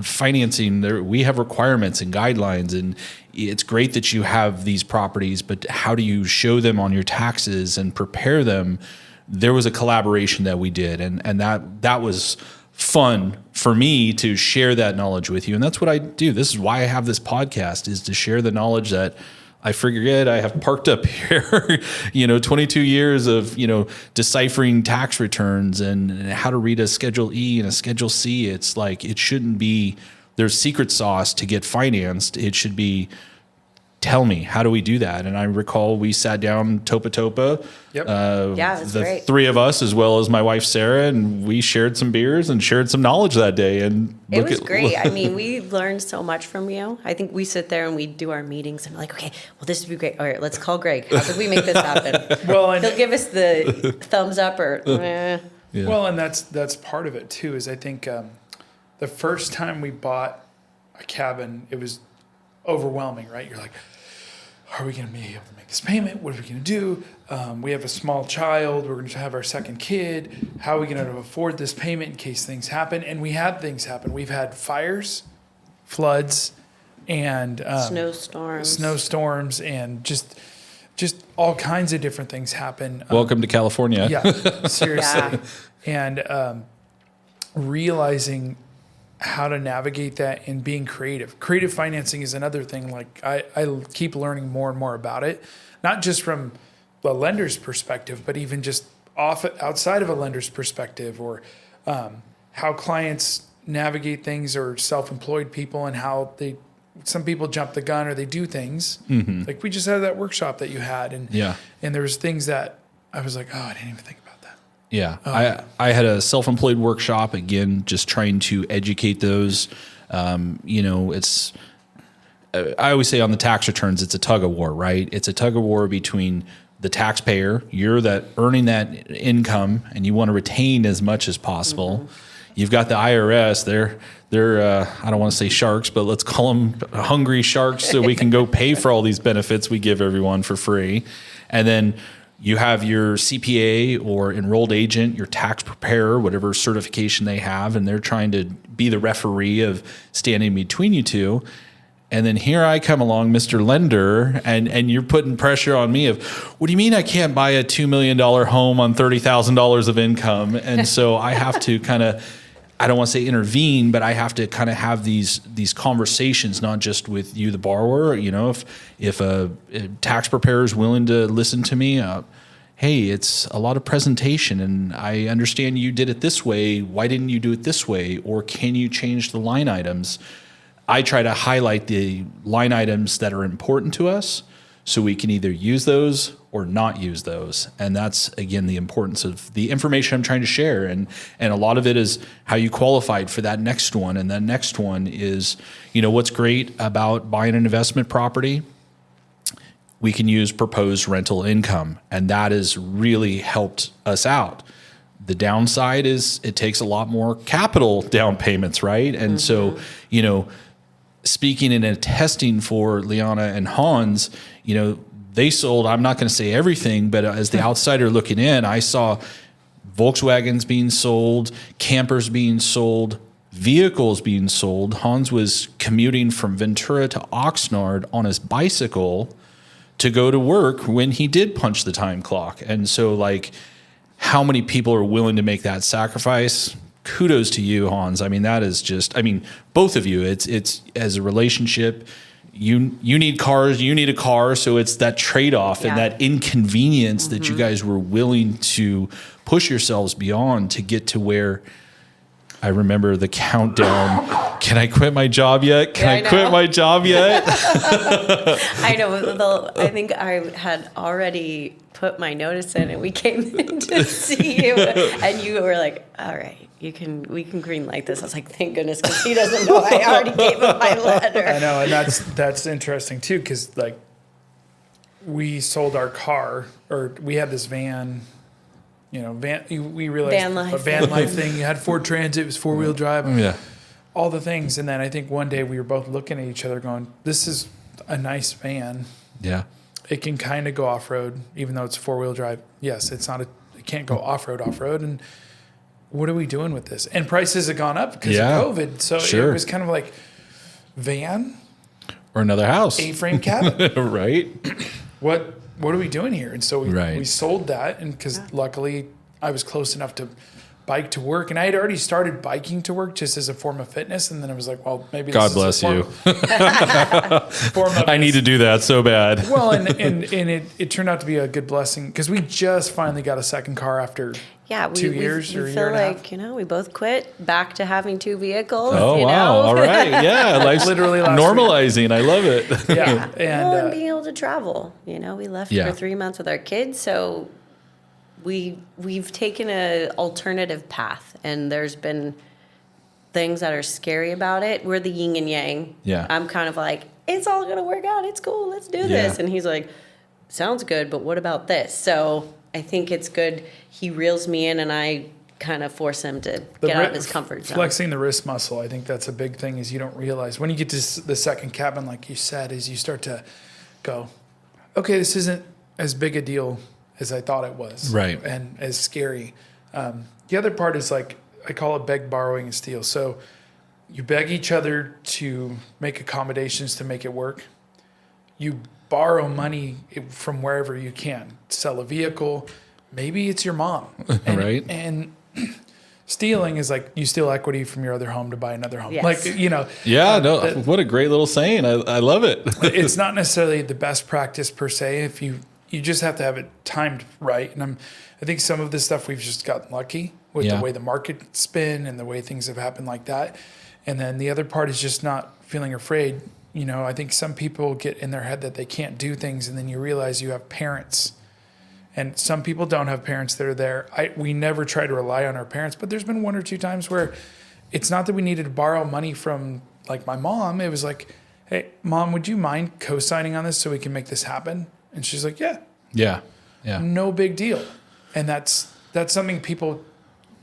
A: financing. We have requirements and guidelines, and it's great that you have these properties, but how do you show them on your taxes and prepare them? There was a collaboration that we did, and that was fun for me to share that knowledge with you. And that's what I do. This is why I have this podcast, is to share the knowledge that I forget I have parked up here, 22 years of, deciphering tax returns and how to read a Schedule E and a Schedule C. It's like, it shouldn't be, there's secret sauce to get financed. It should be, tell me, how do we do that? And I recall we sat down topa.
B: Yep.
C: That's
A: the
C: great.
A: 3 of us, as well as my wife, Sarah, and we shared some beers and shared some knowledge that day. And
C: it was great. I mean, we learned so much from you. I think we sit there and we do our meetings and we're like, okay, well, this would be great. All right, let's call Greg. How could we make this happen? He'll give us the thumbs up or
A: Yeah.
B: Well, and that's part of it too, is I think the first time we bought a cabin, it was overwhelming, right? You're like, are we going to be able to make this payment? What are we going to do? We have a small child. We're going to have our second kid. How are we going to afford this payment in case things happen? And we had things happen. We've had fires, floods, and snowstorms, and just all kinds of different things happen.
A: Welcome to California.
B: Yeah, seriously. And realizing how to navigate that and being creative. Creative financing is another thing. Like I keep learning more and more about it, not just from the lender's perspective, but even just outside of a lender's perspective, or how clients navigate things, or self-employed people, and how some people jump the gun or they do things. Mm-hmm. Like we just had that workshop that you had, and there was things that I was like, oh, I didn't even think about that.
A: Yeah. I had a self-employed workshop, again, just trying to educate those. It's, I always say on the tax returns, it's a tug of war, right? It's a tug of war between the taxpayer, you're that earning that income and you want to retain as much as possible. Mm-hmm. You've got the IRS, they're I don't want to say sharks, but let's call them hungry sharks so we can go pay for all these benefits we give everyone for free. And then you have your CPA or enrolled agent, your tax preparer, whatever certification they have, and they're trying to be the referee of standing between you two. And then here I come along, Mr. Lender, and you're putting pressure on me of, what do you mean I can't buy a $2 million home on $30,000 of income? And so I have to kind of, I don't want to say intervene, but I have to kind of have these conversations, not just with you, the borrower. You know, if a tax preparer is willing to listen to me, hey, it's a lot of presentation, and I understand you did it this way. Why didn't you do it this way? Or can you change the line items? I try to highlight the line items that are important to us so we can either use those or not use those. And that's, again, the importance of the information I'm trying to share. And a lot of it is how you qualified for that next one. And that next one is, you know, what's great about buying an investment property, we can use proposed rental income. And that has really helped us out. The downside is it takes a lot more capital down payments, right? And so, you know, speaking and attesting for Liana and Hans, you know, they sold, I'm not going to say everything, but as the outsider looking in, I saw Volkswagens being sold, campers being sold, vehicles being sold. Hans was commuting from Ventura to Oxnard on his bicycle to go to work when he did punch the time clock. And so, like, how many people are willing to make that sacrifice? Kudos to you, Hans. I mean, that is just, I mean, both of you, it's as a relationship, you need cars, you need a car. So it's that trade-off and that inconvenience that you guys were willing to push yourselves beyond to get to where I remember the countdown. Can I quit my job yet? Can I quit my job yet?
C: I know. I think I had already put my notice in, and we came in to see you, and you were like, "All right, we can green light this." I was like, "Thank goodness," because he doesn't know I already gave him my letter.
B: I know, and that's interesting too, because like we sold our car, or we had this van. You know, we realized a van life thing. You had Ford Transit, it was 4-wheel drive, all the things. And then I think one day we were both looking at each other going, this is a nice van.
A: Yeah.
B: It can kind of go off-road, even though it's 4-wheel drive. Yes, it can't go off-road. And what are we doing with this? And prices have gone up because of COVID. So it was kind of like van.
A: Or another house.
B: A-frame cabin.
A: Right.
B: What are we doing here? And so we sold that, and because luckily I was close enough to bike to work, and I had already started biking to work just as a form of fitness, and then I was like, well, maybe
A: God bless you.
B: Form of
A: I need to do that so bad.
B: Well, and it turned out to be a good blessing because we just finally got a second car after 2 years or a year and a half.
C: Like, you know, we both quit back to having 2 vehicles.
A: Oh,
C: you
A: wow.
C: know?
A: All right. Yeah. Life's
B: Literally
A: normalizing. I love it.
B: Yeah.
C: And being able to travel. You know, we left for 3 months with our kids, so we've taken a alternative path, and there's been things that are scary about it. We're the yin and yang.
A: Yeah.
C: I'm kind of like, it's all gonna work out. It's cool. Let's do this. And he's like, sounds good, but what about this? So I think it's good. He reels me in, and I kind of force him to get out of his comfort zone.
B: Flexing the wrist muscle, I think that's a big thing. Is you don't realize when you get to the second cabin, like you said, is you start to go, okay, this isn't as big a deal as I thought it was,
A: right?
B: And as scary. The other part is like I call it beg, borrowing, and steal. So you beg each other to make accommodations to make it work. You borrow money from wherever you can. Sell a vehicle. Maybe it's your mom.
A: Right.
B: And stealing is like you steal equity from your other home to buy another home.
C: Yes.
B: Like, you know.
A: Yeah, what a great little saying. I love it.
B: It's not necessarily the best practice per se. If you just have to have it timed right. And I think some of this stuff we've just gotten lucky with the way the market's been and the way things have happened like that. And then the other part is just not feeling afraid. You know, I think some people get in their head that they can't do things, and then you realize you have parents. And some people don't have parents that are there. We never try to rely on our parents, but there's been 1 or 2 times where it's not that we needed to borrow money from like my mom. It was like, hey, Mom, would you mind co-signing on this so we can make this happen? And she's like, yeah. No big deal. And that's something people,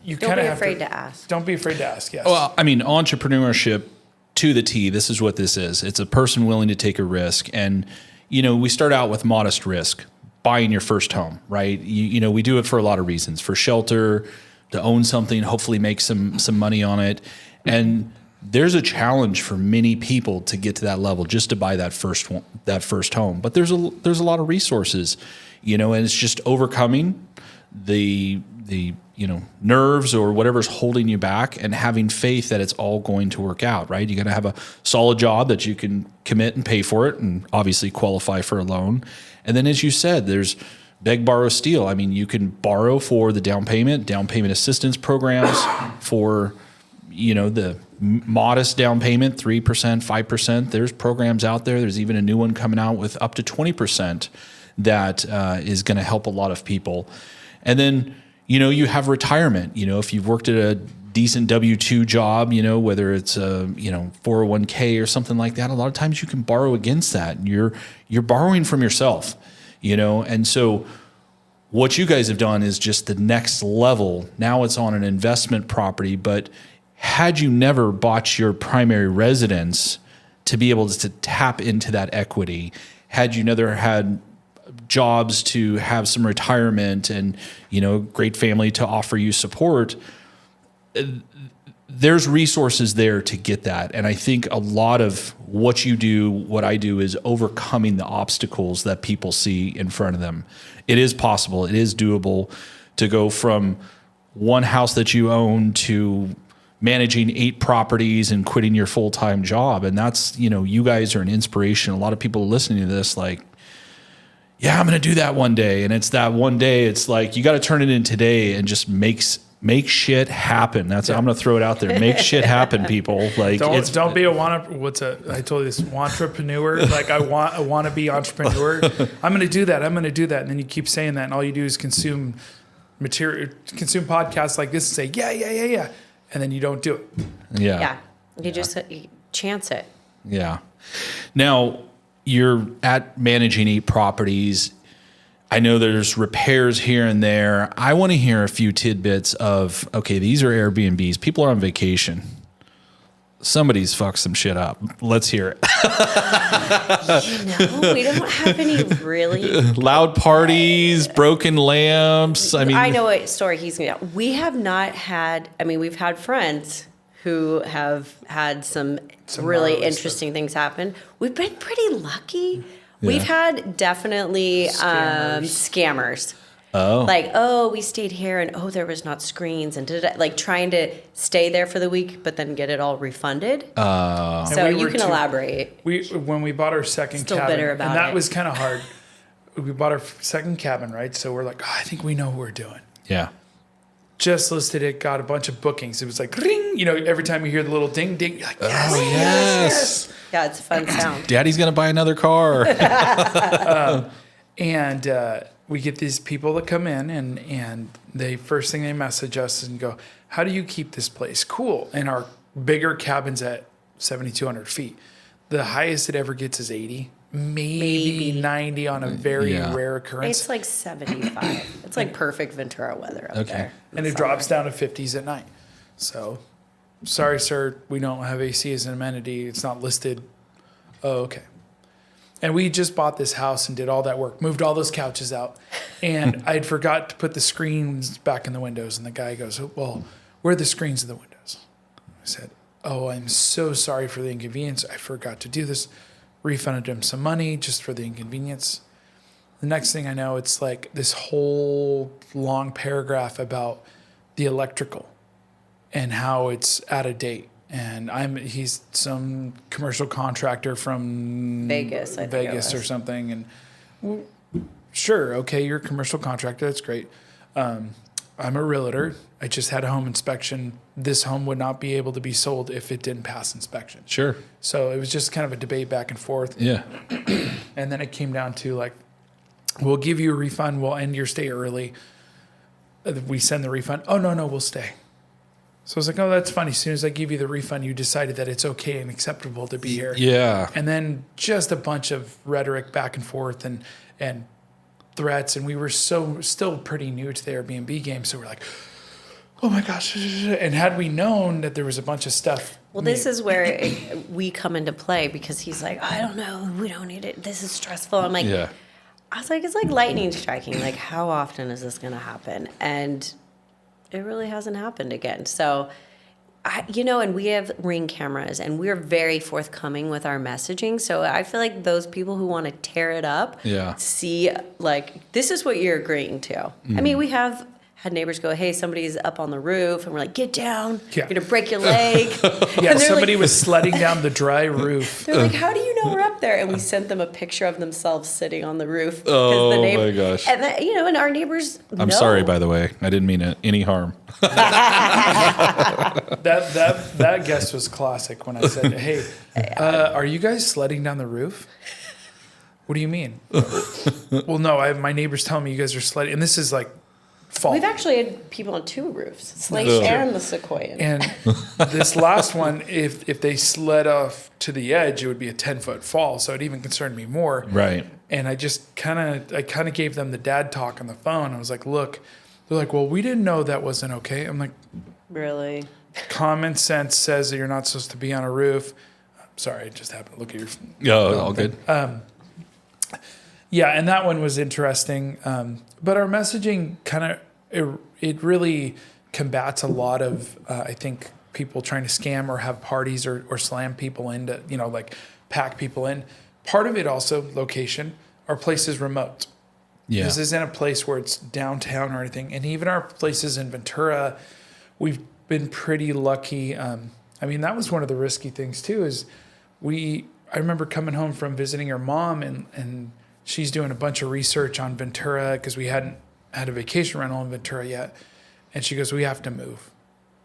B: you kind of have to.
C: Don't be afraid to ask.
B: Don't be afraid to ask, yes.
A: Well, I mean, entrepreneurship to the T, this is what this is. It's a person willing to take a risk. And, you know, we start out with modest risk, buying your first home, right? You know, we do it for a lot of reasons, for shelter, to own something, hopefully make some money on it. And there's a challenge for many people to get to that level, just to buy that first home. But there's a lot of resources, and it's just overcoming the nerves or whatever's holding you back, and having faith that it's all going to work out, right? You got to have a solid job that you can commit and pay for it, and obviously qualify for a loan. And then, as you said, there's beg, borrow, steal. I mean, you can borrow for the down payment assistance programs for, the modest down payment, 3%, 5%. There's programs out there. There's even a new one coming out with up to 20% that is going to help a lot of people. And then, you have retirement. If you've worked at a decent W-2 job, whether it's a 401k or something like that, a lot of times you can borrow against that. You're borrowing from yourself, And so what you guys have done is just the next level. Now it's on an investment property, but had you never bought your primary residence to be able to tap into that equity, had you never had jobs to have some retirement and, great family to offer you support, there's resources there to get that. And I think a lot of what you do, what I do, is overcoming the obstacles that people see in front of them. It is possible. It is doable to go from one house that you own to managing 8 properties and quitting your full-time job. And that's, you guys are an inspiration. A lot of people listening to this, like, yeah, I'm going to do that one day. And it's that one day. It's like, you got to turn it in today and just make shit happen. That's I'm going to throw it out there. Make shit happen, people. Like,
B: don't be I told you this, entrepreneur. Like, I want to be entrepreneur. I'm going to do that. I'm going to do that. And then you keep saying that, and all you do is consume material, consume podcasts like this, and say yeah, and then you don't do it.
C: Yeah. You just you chance it.
A: Yeah. Now, you're at managing 8 properties. I know there's repairs here and there. I want to hear a few tidbits of, okay, these are Airbnbs. People are on vacation. Somebody's fucked some shit up. Let's hear it.
C: We don't have any really
A: loud parties, broken lamps.
C: I know what story he's going to tell. We have not had, we've had friends who have had some really interesting things happen. We've been pretty lucky. Yeah. We've had definitely scammers. Oh. We stayed here and there was not screens and trying to stay there for the week, but then get it all refunded. So you can elaborate.
B: When we bought our second
C: Still
B: cabin,
C: bitter about
B: and that
C: it.
B: was kind of hard. We bought our second cabin, right? So we're like, I think we know what we're doing.
A: Yeah.
B: Just listed it, got a bunch of bookings. It was like, ring, every time you hear the little ding, ding, you're like, yes.
C: Yeah, it's a fun sound.
A: Daddy's going to buy another car.
B: And we get these people that come in, and they first thing they message us and go, how do you keep this place cool? And our bigger cabin's at 7,200 feet. The highest it ever gets is 80. Maybe 90 on a very rare occurrence.
C: It's like 75. It's like perfect Ventura weather up there.
B: And it drops down to 50s at night. So, sorry, sir, we don't have AC as an amenity. It's not listed. Oh, okay. And we just bought this house and did all that work, moved all those couches out. And I'd forgot to put the screens back in the windows. And the guy goes, well, where are the screens in the windows? I said, I'm so sorry for the inconvenience. I forgot to do this. Refunded him some money just for the inconvenience. The next thing I know, it's like this whole long paragraph about the electrical and how it's out of date. And he's some commercial contractor from
C: Vegas
B: or something. And sure, okay, you're a commercial contractor. That's great. I'm a realtor. I just had a home inspection. This home would not be able to be sold if it didn't pass inspection.
A: Sure.
B: So it was just kind of a debate back and forth.
A: Yeah.
B: And then it came down to like, we'll give you a refund. We'll end your stay early. We send the refund. Oh, no, we'll stay. So I was like, that's funny. As soon as I give you the refund, you decided that it's okay and acceptable to be here.
A: Yeah.
B: And then just a bunch of rhetoric back and forth and threats. And we were still pretty new to the Airbnb game. So we're like, oh my gosh. And had we known that there was a bunch of stuff.
C: Well, this is where we come into play because he's like, I don't know. We don't need it. This is stressful. I'm like, I was like, it's like lightning striking. Like, how often is this going to happen? And it really hasn't happened again. So And we have Ring cameras, and we're very forthcoming with our messaging. So I feel like those people who want to tear it up see, like, this is what you're agreeing to. I mean, we have had neighbors go, hey, somebody's up on the roof, and we're like, get down, you're going to break your leg.
B: Yeah, somebody was sledding down the dry roof.
C: They're like, how do you know we're up there? And we sent them a picture of themselves sitting on the roof.
A: Oh, my gosh.
C: And, and our neighbors
A: I'm sorry, by the way. I didn't mean any harm.
B: That guest was classic when I said, hey, are you guys sledding down the roof? What do you mean? Well, no, my neighbors tell me you guys are sledding. And this is like fall.
C: We've actually had people on 2 roofs, Slate and the Sequoian.
B: And this last one, if they sled off to the edge, it would be a 10-foot fall. So it even concerned me more.
A: Right.
B: And I just kind of gave them the dad talk on the phone. I was like, look, they're like, well, we didn't know that wasn't okay. I'm like,
C: really?
B: Common sense says that you're not supposed to be on a roof. Sorry, I just happened to look at your.
A: Oh, all good.
B: Yeah, and that one was interesting. But our messaging it really combats a lot of, I think, people trying to scam or have parties or slam people into, like pack people in. Part of it also, location. Our place is remote. Yeah. This isn't a place where it's downtown or anything. And even our places in Ventura, we've been pretty lucky. I mean, that was one of the risky things too, is I remember coming home from visiting her mom and she's doing a bunch of research on Ventura because we hadn't had a vacation rental in Ventura yet. And she goes, we have to move.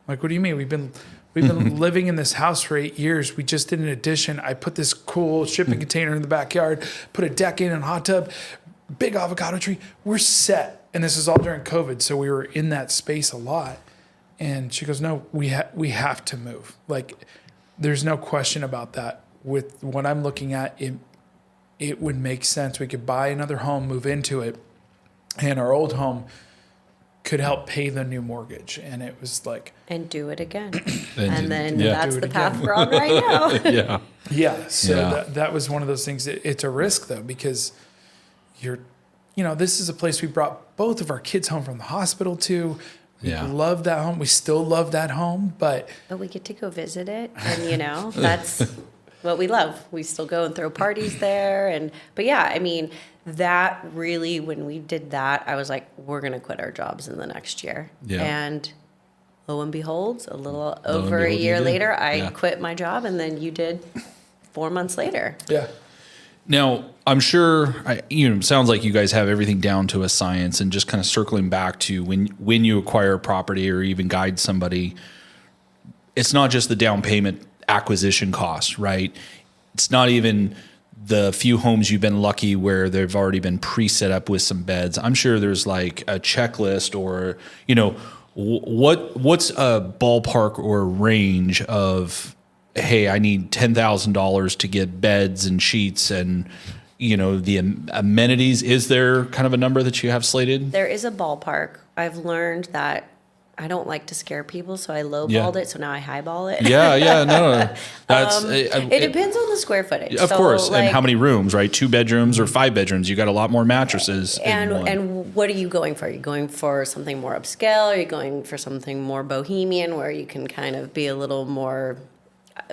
B: I'm like, what do you mean? We've been living in this house for 8 years. We just did an addition. I put this cool shipping container in the backyard, put a deck in and a hot tub, big avocado tree. We're set. And this is all during COVID. So we were in that space a lot. And she goes, no, we have to move. Like, there's no question about that. With what I'm looking at, it would make sense. We could buy another home, move into it, and our old home could help pay the new mortgage. And it was like...
C: And do it again.
A: and
C: then that's the path we're on right now.
A: Yeah.
B: Yeah. So that was one of those things. It's a risk, though, because this is a place we brought both of our kids home from the hospital to. We love that home. We still love that home, but
C: we get to go visit it, and that's what we love. We still go and throw parties there, but yeah, I mean, that really, when we did that, I was like, we're gonna quit our jobs in the next year. Yeah. And lo and behold, a little over a year later, I quit my job, and then you did 4 months later.
B: Yeah.
A: Now, I'm sure, sounds like you guys have everything down to a science, and just kind of circling back to when you acquire a property or even guide somebody, it's not just the down payment acquisition cost, right? It's not even the few homes you've been lucky where they've already been pre-set up with some beds. I'm sure there's like a checklist or, what's a ballpark or range of, hey, I need $10,000 to get beds and sheets and, the amenities. Is there kind of a number that you have slated?
C: There is a ballpark. I've learned that I don't like to scare people, so I lowballed it, so now I highball it.
A: No. That's
C: it depends on the square footage.
A: Of course, and how many rooms, right? 2 bedrooms or 5 bedrooms. You got a lot more mattresses.
C: And what are you going for? Are you going for something more upscale? Are you going for something more bohemian where you can kind of be a little more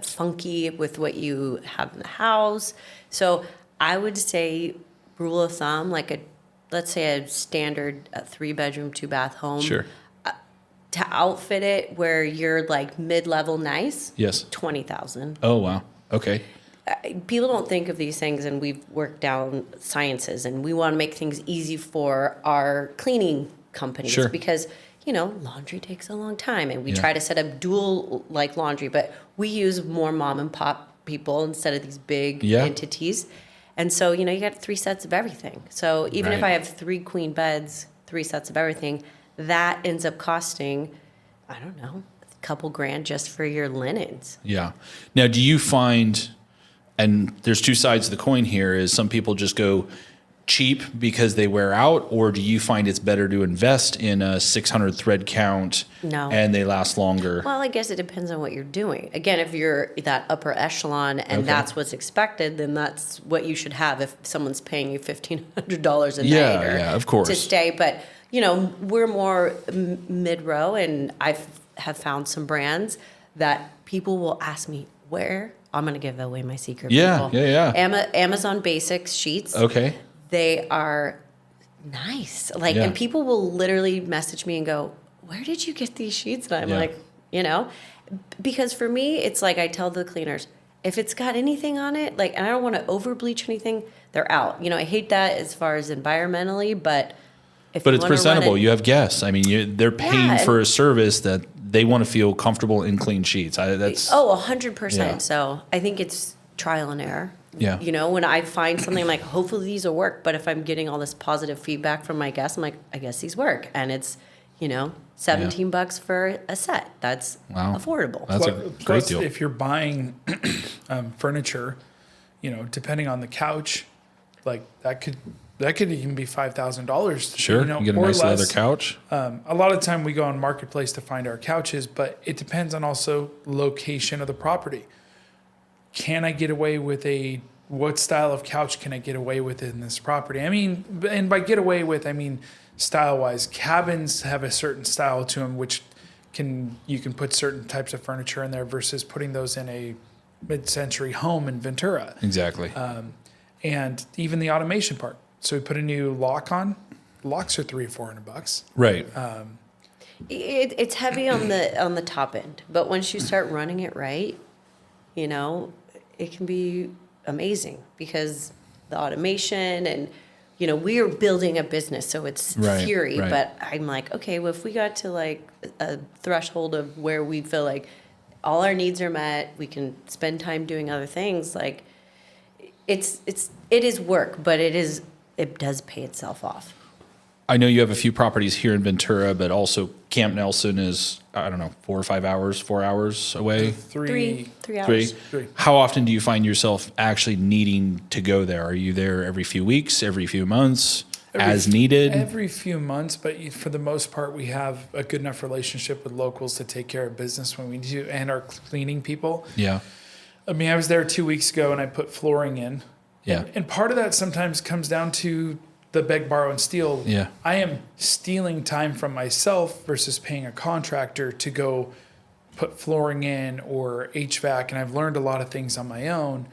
C: funky with what you have in the house? So I would say, rule of thumb, let's say a standard 3-bedroom, 2-bath home.
A: Sure.
C: To outfit it where you're like mid-level nice.
A: Yes.
C: $20,000.
A: Oh, wow. Okay.
C: People don't think of these things, and we've worked down sciences, and we want to make things easy for our cleaning companies.
A: Sure.
C: Because, laundry takes a long time, and we try to set up dual laundry, but we use more mom and pop people instead of these big entities. And so, you got 3 sets of everything. So even if I have 3 queen beds, 3 sets of everything, that ends up costing, I don't know, a couple grand just for your linens.
A: Yeah. Now, do you find, and there's 2 sides of the coin here, is some people just go cheap because they wear out, or do you find it's better to invest in a 600 thread count and they last longer?
C: Well, I guess it depends on what you're doing. Again, if you're that upper echelon and that's what's expected, then that's what you should have if someone's paying you $1,500 a night
A: of course.
C: to stay. But, we're more mid-row, and I have found some brands that people will ask me where. I'm going to give away my secret.
A: Yeah,
C: people. Amazon Basics sheets.
A: Okay.
C: They are nice. Like,
A: Yeah.
C: and people will literally message me and go, where did you get these sheets? And I'm like, you know, because for me, it's like I tell the cleaners, if it's got anything on it, like, and I don't want to over bleach anything, they're out. You know, I hate that as far as environmentally, but if
A: But
C: you
A: it's
C: wanna
A: presentable.
C: run it,
A: You have guests. I mean, they're paying
C: and-
A: for a service that they want to feel comfortable in clean sheets. That's
C: 100%.
A: Yeah.
C: So I think it's trial and error.
A: Yeah.
C: You know, when I find something, I'm like, hopefully these will work. But if I'm getting all this positive feedback from my guests, I'm like, I guess these work. And it's, you know, $17 for a set. That's affordable.
A: That's a
B: Plus,
A: great deal.
B: If you're buying furniture, you know, depending on the couch, like that could even be $5,000.
A: Sure,
B: you know,
A: you get a
B: or
A: nice leather
B: less.
A: couch.
B: A lot of the time we go on Marketplace to find our couches, but it depends on also location of the property. Can I get away with what style of couch can I get away with in this property? I mean, and by get away with, I mean style-wise. Cabins have a certain style to them, which you can put certain types of furniture in there versus putting those in a mid-century home in Ventura.
A: Exactly.
B: And even the automation part. So we put a new lock on. Locks are $300 or $400.
A: Right.
C: It's heavy on the top end, but once you start running it right, you know, it can be amazing because the automation and, you know, we are building a business, so it's fury.
A: Right.
C: But I'm like, okay, well, if we got to like a threshold of where we feel like all our needs are met, we can spend time doing other things. Like, it is work, but it does pay itself off.
A: I know you have a few properties here in Ventura, but also Camp Nelson is, I don't know, 4 hours away.
C: Three hours.
A: Three. How often do you find yourself actually needing to go there? Are you there every few weeks, every few months, as needed?
B: Every few months, but for the most part, we have a good enough relationship with locals to take care of business when we need to, and our cleaning people.
A: Yeah.
B: I mean, I was there 2 weeks ago and I put flooring in.
A: Yeah.
B: And part of that sometimes comes down to the beg, borrow, and steal.
A: Yeah.
B: I am stealing time from myself versus paying a contractor to go put flooring in or HVAC. And I've learned a lot of things on my own.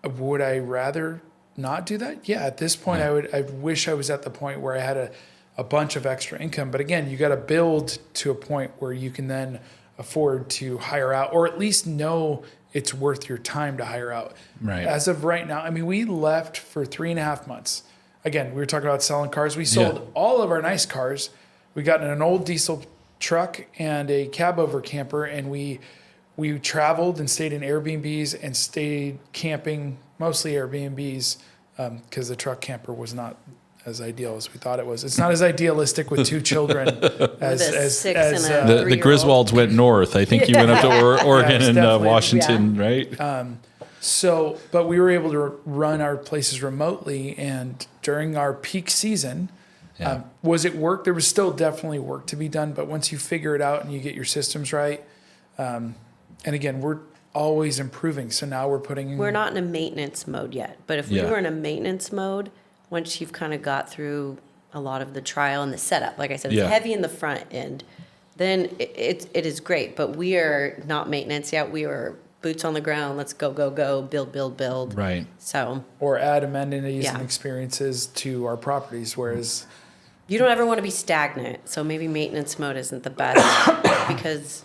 B: Would I rather not do that? Yeah. At this point, I wish I was at the point where I had a bunch of extra income. But again, you got to build to a point where you can then afford to hire out, or at least know it's worth your time to hire out.
A: Right.
B: As of right now, I mean, we left for 3.5 months. Again, we were talking about selling cars. We sold all of our nice cars. We got in an old diesel truck and a cab over camper, and we traveled and stayed in Airbnbs and stayed camping, mostly Airbnbs, because the truck camper was not as ideal as we thought it was. It's not as idealistic with 2 children as
A: the Griswolds went north. I think you went up to Oregon and Washington, right?
B: But we were able to run our places remotely, and during our peak season, was it work? There was still definitely work to be done, but once you figure it out and you get your systems right, and again, we're always improving. So now we're not
C: in a maintenance mode yet, but if we were in a maintenance mode, once you've kind of got through a lot of the trial and the setup, like I said, it's heavy in the front end, then it is great. But we are not maintenance yet. We are boots on the ground. Let's go, build.
A: Right.
C: So.
B: Or add amenities and experiences to our properties, whereas.
C: You don't ever want to be stagnant. So maybe maintenance mode isn't the best because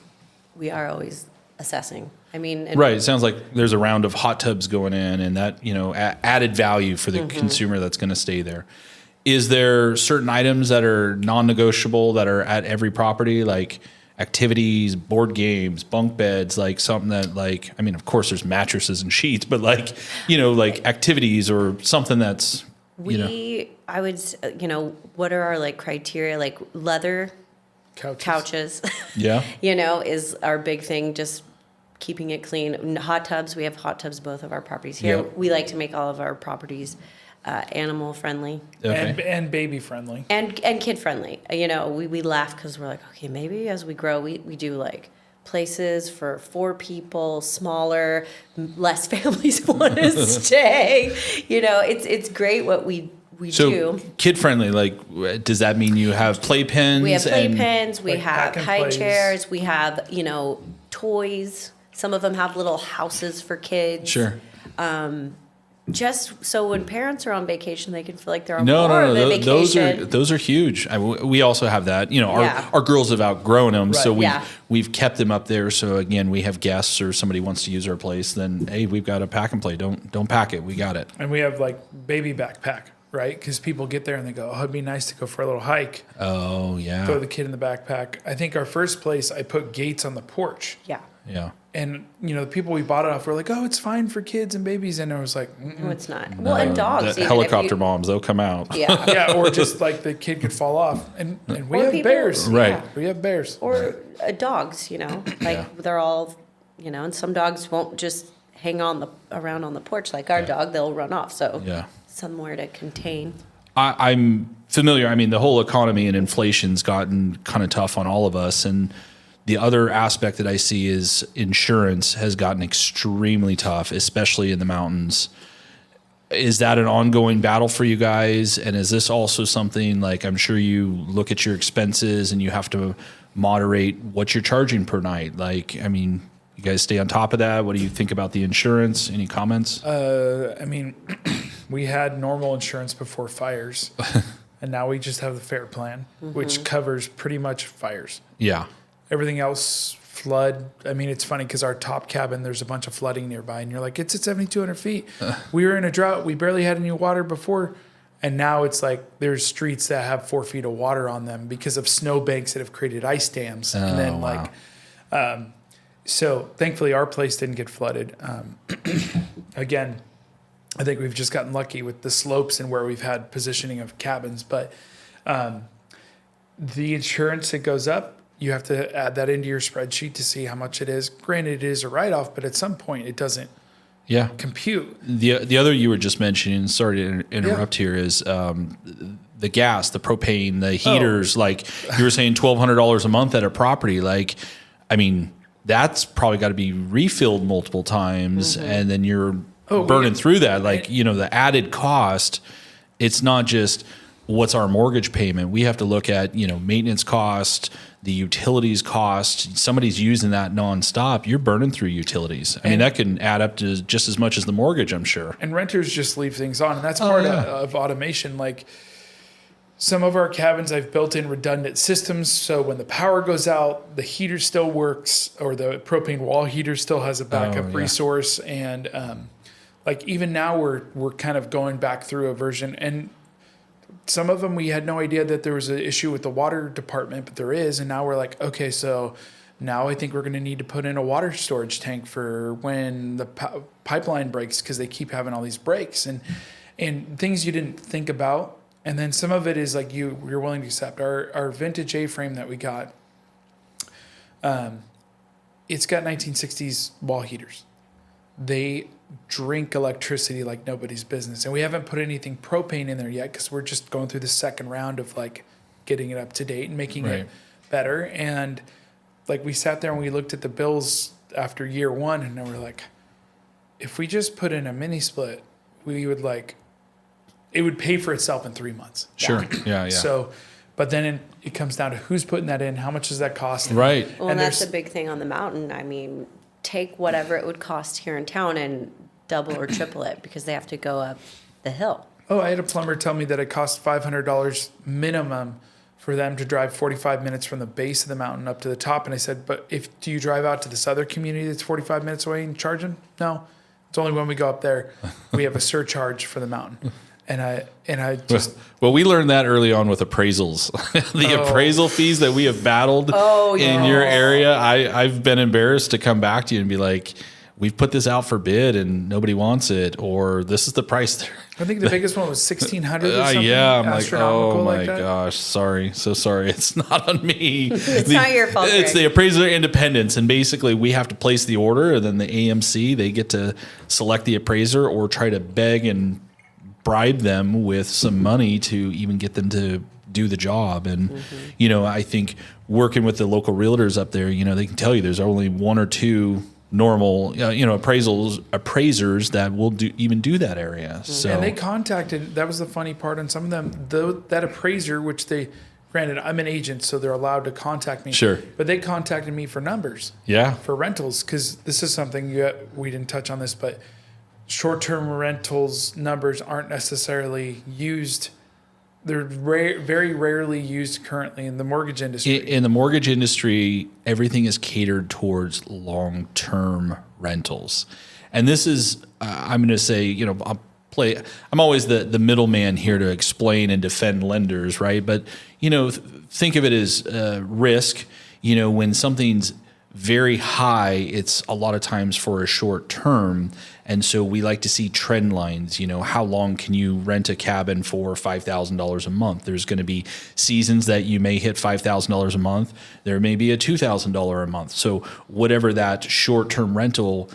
C: we are always assessing. I mean.
A: Right. It sounds like there's a round of hot tubs going in, and that, you know, added value for the consumer that's going to stay there. Is there certain items that are non-negotiable that are at every property, like activities, board games, bunk beds, like something that, like, I mean, of course there's mattresses and sheets, but like, you know, like activities or something that's,
C: I would, you know, what are our like criteria, like leather couches, you know, is our big thing. Just keeping it clean. Hot tubs. We have hot tubs both of our properties here.
A: Yep.
C: We like to make all of our properties animal friendly
B: and baby friendly
C: and kid friendly. You know, we laugh because we're like, okay, maybe as we grow, we do like places for 4 people, smaller, less families want to stay. You know, it's great what we do.
A: So kid friendly, like, does that mean you have playpens?
C: We have playpens. We
B: like
C: have
B: pack and
C: high
B: plays.
C: chairs. We have, you know, toys. Some of them have little houses for kids.
A: Sure.
C: Just so when parents are on vacation, they can feel like they're on
A: No,
C: more
A: no,
C: of a
A: no.
C: vacation.
A: Those are huge. We also have that. You know,
C: Yeah.
A: our girls have outgrown them, so
C: Yeah.
A: we've kept them up there. So again, we have guests or somebody wants to use our place, then hey, we've got a pack and play. Don't pack it. We got it.
B: And we have like baby backpack, right? Because people get there and they go, "Oh, it'd be nice to go for a little hike."
A: Oh yeah,
B: Throw the kid in the backpack. I think our first place, I put gates on the porch.
C: Yeah.
A: yeah.
B: And, you know, the people we bought it off were like, "Oh, it's fine for kids and babies." And I was like,
C: No, it's not. Well, and dogs.
A: The
C: even
A: helicopter
C: if
A: bombs, they'll come out.
C: you, Yeah.
B: yeah, or just like the kid could fall off. And we
C: Or
B: have
C: people-
B: bears.
A: Right.
C: yeah.
B: We have bears.
C: Or dogs, you know, like they're all, you know, and some dogs won't just hang around on the porch like our dog. They'll run off. So
A: Yeah.
C: somewhere to contain.
A: I'm familiar. I mean, the whole economy and inflation's gotten kind of tough on all of us. And the other aspect that I see is insurance has gotten extremely tough, especially in the mountains. Is that an ongoing battle for you guys? And is this also something like, I'm sure you look at your expenses and you have to moderate what you're charging per night? Like, I mean, you guys stay on top of that. What do you think about the insurance? Any comments?
B: I mean, we had normal insurance before fires. And now we just have the FAIR plan, which covers pretty much fires.
A: Yeah.
B: Everything else, flood. I mean, it's funny because our top cabin, there's a bunch of flooding nearby, and you're like, it's at 7,200 feet. We were in a drought. We barely had any water before. And now it's like there's streets that have 4 feet of water on them because of snow banks that have created ice dams. And then,
A: wow.
B: so thankfully our place didn't get flooded. Again, I think we've just gotten lucky with the slopes and where we've had positioning of cabins. But the insurance, it goes up. You have to add that into your spreadsheet to see how much it is. Granted, it is a write-off, but at some point it doesn't
A: Yeah.
B: compute.
A: The other you were just mentioning, sorry to interrupt here, is the gas, the propane, the heaters. Like you were saying, $1,200 a month at a property. Like, I mean, that's probably got to be refilled multiple times, and then you're burning through that. Like, you know, the added cost. It's not just what's our mortgage payment. We have to look at, you know, maintenance cost, the utilities cost. Somebody's using that nonstop. You're burning through utilities. I mean, that can add up to just as much as the mortgage, I'm sure.
B: And renters just leave things on, and that's part of automation. Like some of our cabins, I've built in redundant systems, so when the power goes out, the heater still works, or the propane wall heater still has a backup resource. And like even now, we're kind of going back through a version, and some of them we had no idea that there was an issue with the water department, but there is. And now we're like, okay, so now I think we're going to need to put in a water storage tank for when the pipeline breaks, because they keep having all these breaks and things you didn't think about. And then some of it is like you're willing to accept. Our vintage A-frame that we got, it's got 1960s wall heaters. They drink electricity like nobody's business. And we haven't put anything propane in there yet because we're just going through the second round of like getting it up to date and making it better. And like we sat there and we looked at the bills after year one, and then we're like, if we just put in a mini split, we would like, it would pay for itself in 3 months.
A: Sure. Yeah.
B: So, but then it comes down to who's putting that in, how much does that cost?
A: Right.
C: Well,
B: And
C: that's
B: there's-
C: a big thing on the mountain. I mean, take whatever it would cost here in town and double or triple it because they have to go up the hill.
B: Oh, I had a plumber tell me that it cost $500 minimum for them to drive 45 minutes from the base of the mountain up to the top. And I said, but do you drive out to this other community that's 45 minutes away and charge them? No, it's only when we go up there, we have a surcharge for the mountain. And I just,
A: Well, we learned that early on with appraisals. The appraisal fees that we have battled in your area. I've been embarrassed to come back to you and be like, we've put this out for bid and nobody wants it, or this is the price there.
B: I think the biggest one was 1,600 or something.
A: Yeah, I'm like,
B: astronomical
A: oh my
B: like that.
A: gosh, sorry, so sorry. It's not on me. It's
C: not your fault,
A: It's
C: Greg.
A: the appraiser independence, and basically we have to place the order, and then the AMC, they get to select the appraiser or try to beg and bribe them with some money to even get them to do the job. And, you know, I think working with the local realtors up there, you know, they can tell you there's only one or two normal, you know, appraisers that will do that area. So
B: And they contacted, that was the funny part on some of them, that appraiser, which they, granted, I'm an agent, so they're allowed to contact me.
A: Sure.
B: But they contacted me for numbers.
A: Yeah.
B: For rentals, because this is something we didn't touch on this, but short-term rentals numbers aren't necessarily used. They're very rarely used currently in the mortgage industry.
A: In the mortgage industry, everything is catered towards long-term rentals. And this is, I'm going to say, I'm always the middleman here to explain and defend lenders, right? But, think of it as risk. When something's very high, it's a lot of times for a short term. And so we like to see trend lines. How long can you rent a cabin for $5,000 a month? There's going to be seasons that you may hit $5,000 a month. There may be a $2,000 a month. So whatever that short-term rental,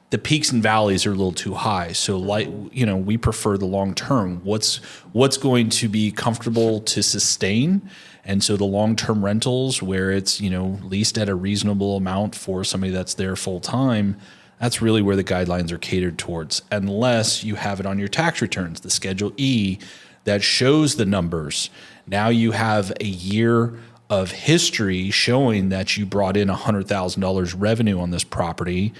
A: the peaks and valleys are a little too high. So we prefer the long term. What's going to be comfortable to sustain? And so the long-term rentals where it's, leased at a reasonable amount for somebody that's there full time, that's really where the guidelines are catered towards, unless you have it on your tax returns, the Schedule E that shows the numbers. Now you have a year of history showing that you brought in $100,000 revenue on this property.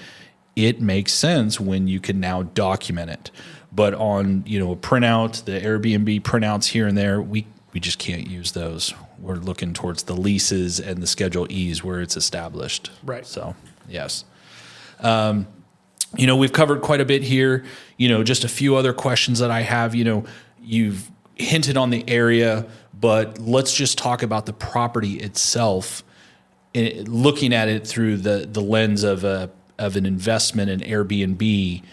A: It makes sense when you can now document it. But on, a printout, the Airbnb printouts here and there, we just can't use those. We're looking towards the leases and the Schedule E's where it's established.
B: Right.
A: So, yes. We've covered quite a bit here. Just a few other questions that I have. You've hinted on the area, but let's just talk about the property itself, looking at it through the lens of an investment in Airbnb.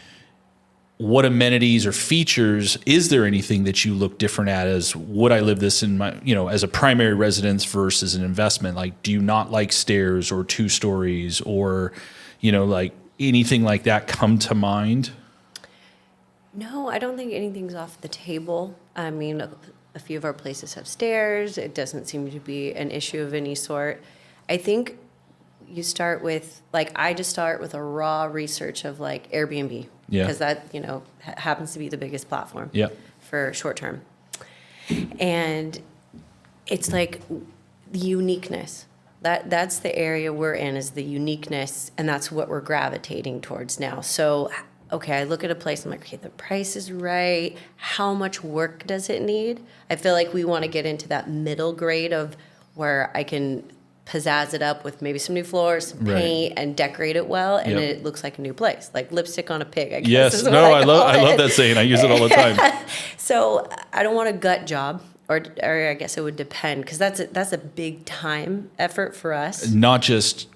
A: What amenities or features, is there anything that you look different at as would I live this in my, as a primary residence versus an investment? Like, do you not like stairs or 2 stories or, like anything like that come to mind?
C: No, I don't think anything's off the table. I mean, a few of our places have stairs. It doesn't seem to be an issue of any sort. I think you start with, I just start with a raw research of Airbnb.
A: Yeah.
C: Because that, happens to be the biggest platform for short term. And it's the uniqueness. That's the area we're in, is the uniqueness, and that's what we're gravitating towards now. So, okay, I look at a place, I'm like, okay, the price is right. How much work does it need? I feel like we want to get into that middle grade of where I can pizzazz it up with maybe some new floors, some paint, and decorate it well, and it looks like a new place, like lipstick on a pig, I guess.
A: Yes, no, I love that saying. I use it all the time.
C: So I don't want a gut job, or I guess it would depend, because that's a big time effort for us.
A: Not just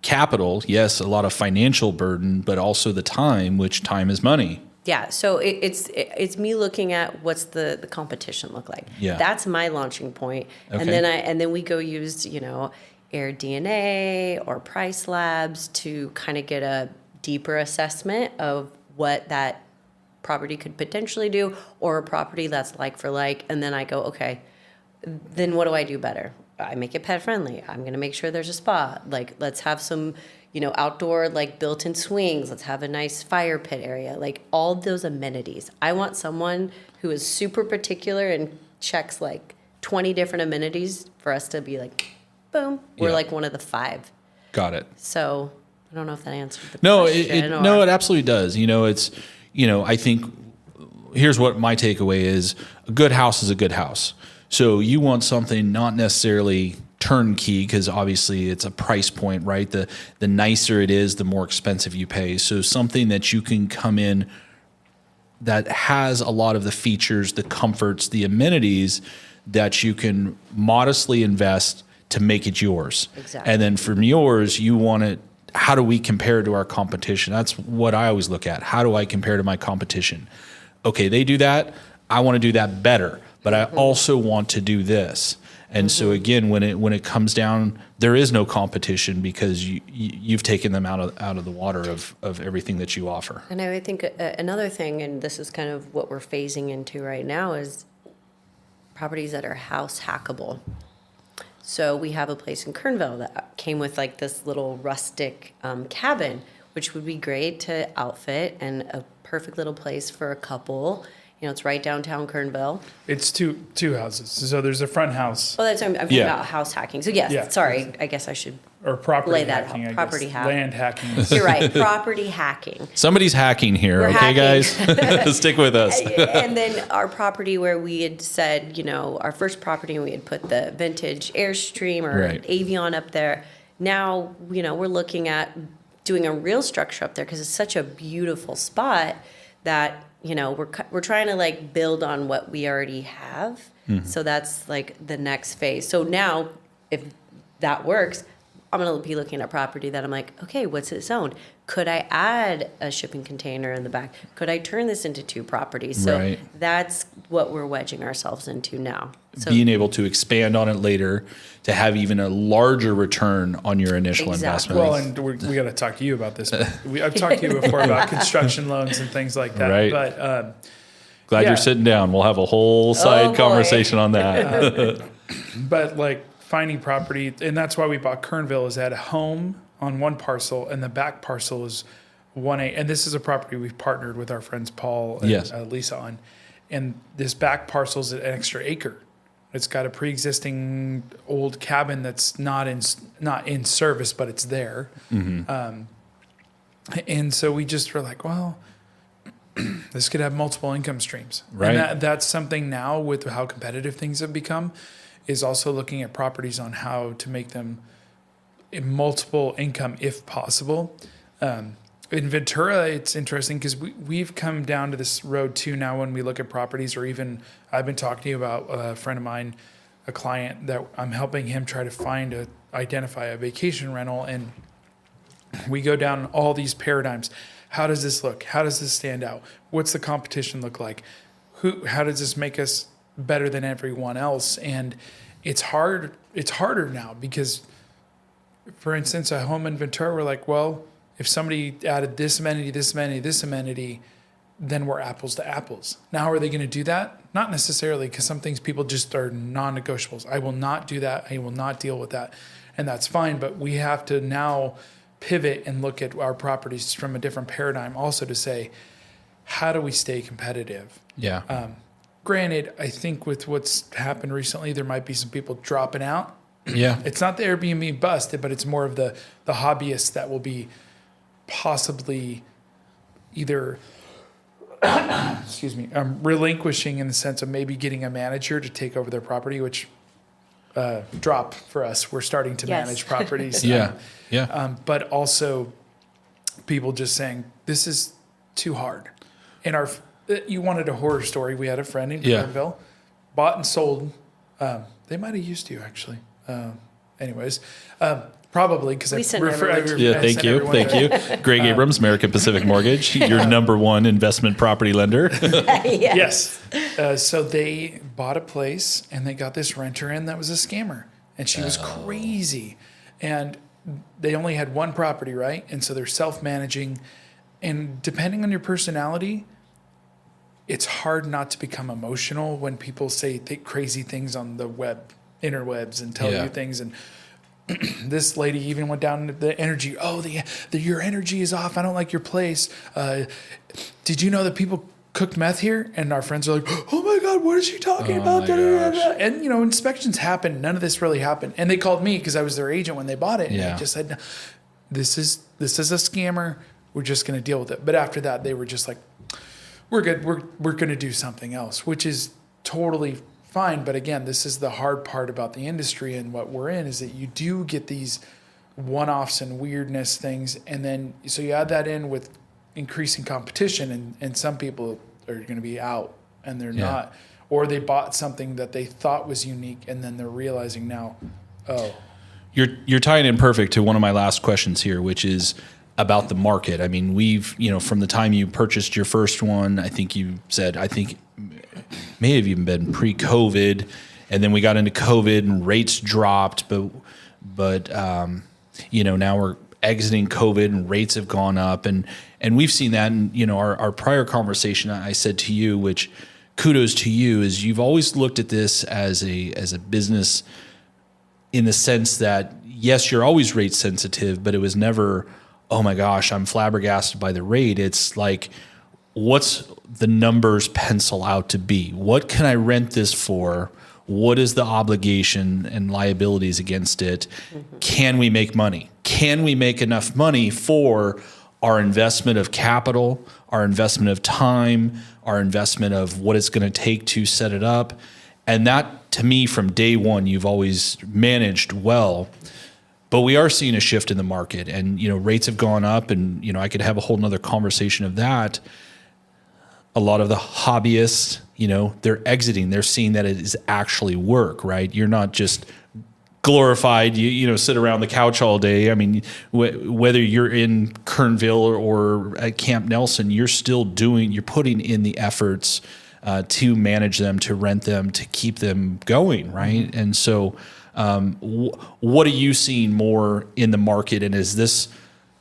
A: capital, yes, a lot of financial burden, but also the time, which time is money.
C: Yeah, so it's me looking at what's the competition look like.
A: Yeah.
C: That's my launching point.
A: Okay.
C: And then we go use, AirDNA or Price Labs to kind of get a deeper assessment of what that property could potentially do, or a property that's like for like. And then I go, okay, then what do I do better? I make it pet friendly. I'm going to make sure there's a spa. Let's have some, outdoor, built-in swings. Let's have a nice fire pit area. All those amenities. I want someone who is super particular and checks 20 different amenities for us to be boom, we're one of the 5.
A: Got it.
C: So I don't know if that answered the
A: No,
C: question.
A: it absolutely does. I think here's what my takeaway is: a good house is a good house. So you want something not necessarily turnkey, because obviously it's a price point, right? The nicer it is, the more expensive you pay. So something that you can come in that has a lot of the features, the comforts, the amenities that you can modestly invest to make it yours.
C: Exactly.
A: And then from yours, you want it, how do we compare to our competition? That's what I always look at. How do I compare to my competition? Okay, they do that. I want to do that better, but I also want to do this. And so again, when it comes down, there is no competition, because you've taken them out of the water of everything that you offer.
C: And I would think another thing, and this is kind of what we're phasing into right now, is properties that are house hackable. So we have a place in Kernville that came with this little rustic cabin, which would be great to outfit, and a perfect little place for a couple. It's right downtown Kernville.
B: It's two houses. So there's a front house
C: Well, that's I'm talking about house hacking. So yes,
B: Yeah.
C: sorry, I guess I should.
B: or property
C: Lay that
B: hacking.
C: out.
B: I
C: Property
B: guess.
C: hack.
B: Land hacking.
C: You're right, property hacking.
A: Somebody's hacking here,
C: We're
A: okay,
C: hacking.
A: guys? Stick with us.
C: And then our property where we had said, our first property, we had put the vintage Airstream or
A: Right.
C: Avion up there. Now, we're looking at doing a real structure up there because it's such a beautiful spot that, we're trying to like build on what we already have.
A: Mm-hmm.
C: So that's like the next phase. So now if that works, I'm going to be looking at property that I'm like, okay, what's it zoned? Could I add a shipping container in the back? Could I turn this into 2 properties? So
A: Right.
C: that's what we're wedging ourselves into now. So
A: Being able to expand on it later to have even a larger return on your initial
C: Exactly.
A: investment.
B: Well, and we got to talk to you about this. I've talked to you before about construction loans and things like that.
A: Right.
B: But
A: Glad
B: yeah.
A: you're sitting down. We'll have a whole side
C: boy.
A: conversation on that.
B: But like finding property, and that's why we bought Kernville, is at a home on one parcel, and the back parcel is 1A. And this is a property we've partnered with our friends Paul and
A: Yes.
B: Lisa on. And this back parcel is an extra acre. It's got a pre-existing old cabin that's not in service, but it's there.
A: Mm-hmm.
B: And so we just were like, well, this could have multiple income streams.
A: Right.
B: And that's something now with how competitive things have become, is also looking at properties on how to make them in multiple income if possible. In Ventura, it's interesting because we've come down to this road too now when we look at properties, or even I've been talking to you about a friend of mine, a client that I'm helping him try to identify a vacation rental. And we go down all these paradigms. How does this look? How does this stand out? What's the competition look like? How does this make us better than everyone else? And it's hard. It's harder now because, for instance, a home in Ventura, we're like, well, if somebody added this amenity, this amenity, this amenity, then we're apples to apples. Now, are they going to do that? Not necessarily, because some things people just are non-negotiables. I will not do that. I will not deal with that. And that's fine. But we have to now pivot and look at our properties from a different paradigm also to say, how do we stay competitive?
A: Yeah.
B: Granted, I think with what's happened recently, there might be some people dropping out.
A: Yeah.
B: It's not the Airbnb busted, but it's more of the hobbyists that will be possibly either relinquishing in the sense of maybe getting a manager to take over their property, which drop for us. We're starting to
C: Yes.
B: manage properties.
A: Yeah. Yeah.
B: But also people just saying, this is too hard. And you wanted a horror story. We had a friend in
A: Yeah.
B: Kernville, bought and sold. They might have used you actually. Probably because
C: We send everyone.
A: Yeah, thank you. Thank you. Greg Abrams, American Pacific Mortgage, your number one investment property lender.
B: Yes. So they bought a place and they got this renter in that was a scammer. And she was crazy. And they only had one property, right? And so they're self-managing. And depending on your personality, it's hard not to become emotional when people say crazy things on the interwebs and tell
A: Yeah.
B: you things. And this lady even went down to the energy. Oh, your energy is off. I don't like your place. Did you know that people cooked meth here? And our friends are like, oh my God, what is she talking about?
A: my gosh.
B: And, inspections happen. None of this really happened. And they called me because I was their agent when they bought it. And
A: Yeah.
B: I just said, this is a scammer. We're just going to deal with it. But after that, they were just like, we're good. We're going to do something else, which is totally fine. But again, this is the hard part about the industry and what we're in, is that you do get these one-offs and weirdness things. And then, so you add that in with increasing competition, and some people are going to be out and they're not, or they bought something that they thought was unique and then they're realizing now, oh,
A: You're tying in perfect to one of my last questions here, which is about the market. I mean, we've, from the time you purchased your first one, I think you said, may have even been pre-COVID, and then we got into COVID and rates dropped, but now we're exiting COVID and rates have gone up, and we've seen that. And our prior conversation, I said to you, which kudos to you, is you've always looked at this as a business in the sense that yes, you're always rate sensitive, but it was never, oh my gosh, I'm flabbergasted by the rate. It's like, what's the numbers pencil out to be? What can I rent this for? What is the obligation and liabilities against it? Can we make money? Can we make enough money for our investment of capital, our investment of time, our investment of what it's going to take to set it up? And that, to me, from day one, you've always managed well. But we are seeing a shift in the market, and rates have gone up, and I could have a whole nother conversation of that. A lot of the hobbyists, they're exiting. They're seeing that it is actually work, right? You're not just glorified, sit around the couch all day. I mean, whether you're in Kernville or at Camp Nelson, you're putting in the efforts to manage them, to rent them, to keep them going, right? And so what are you seeing more in the market, and is this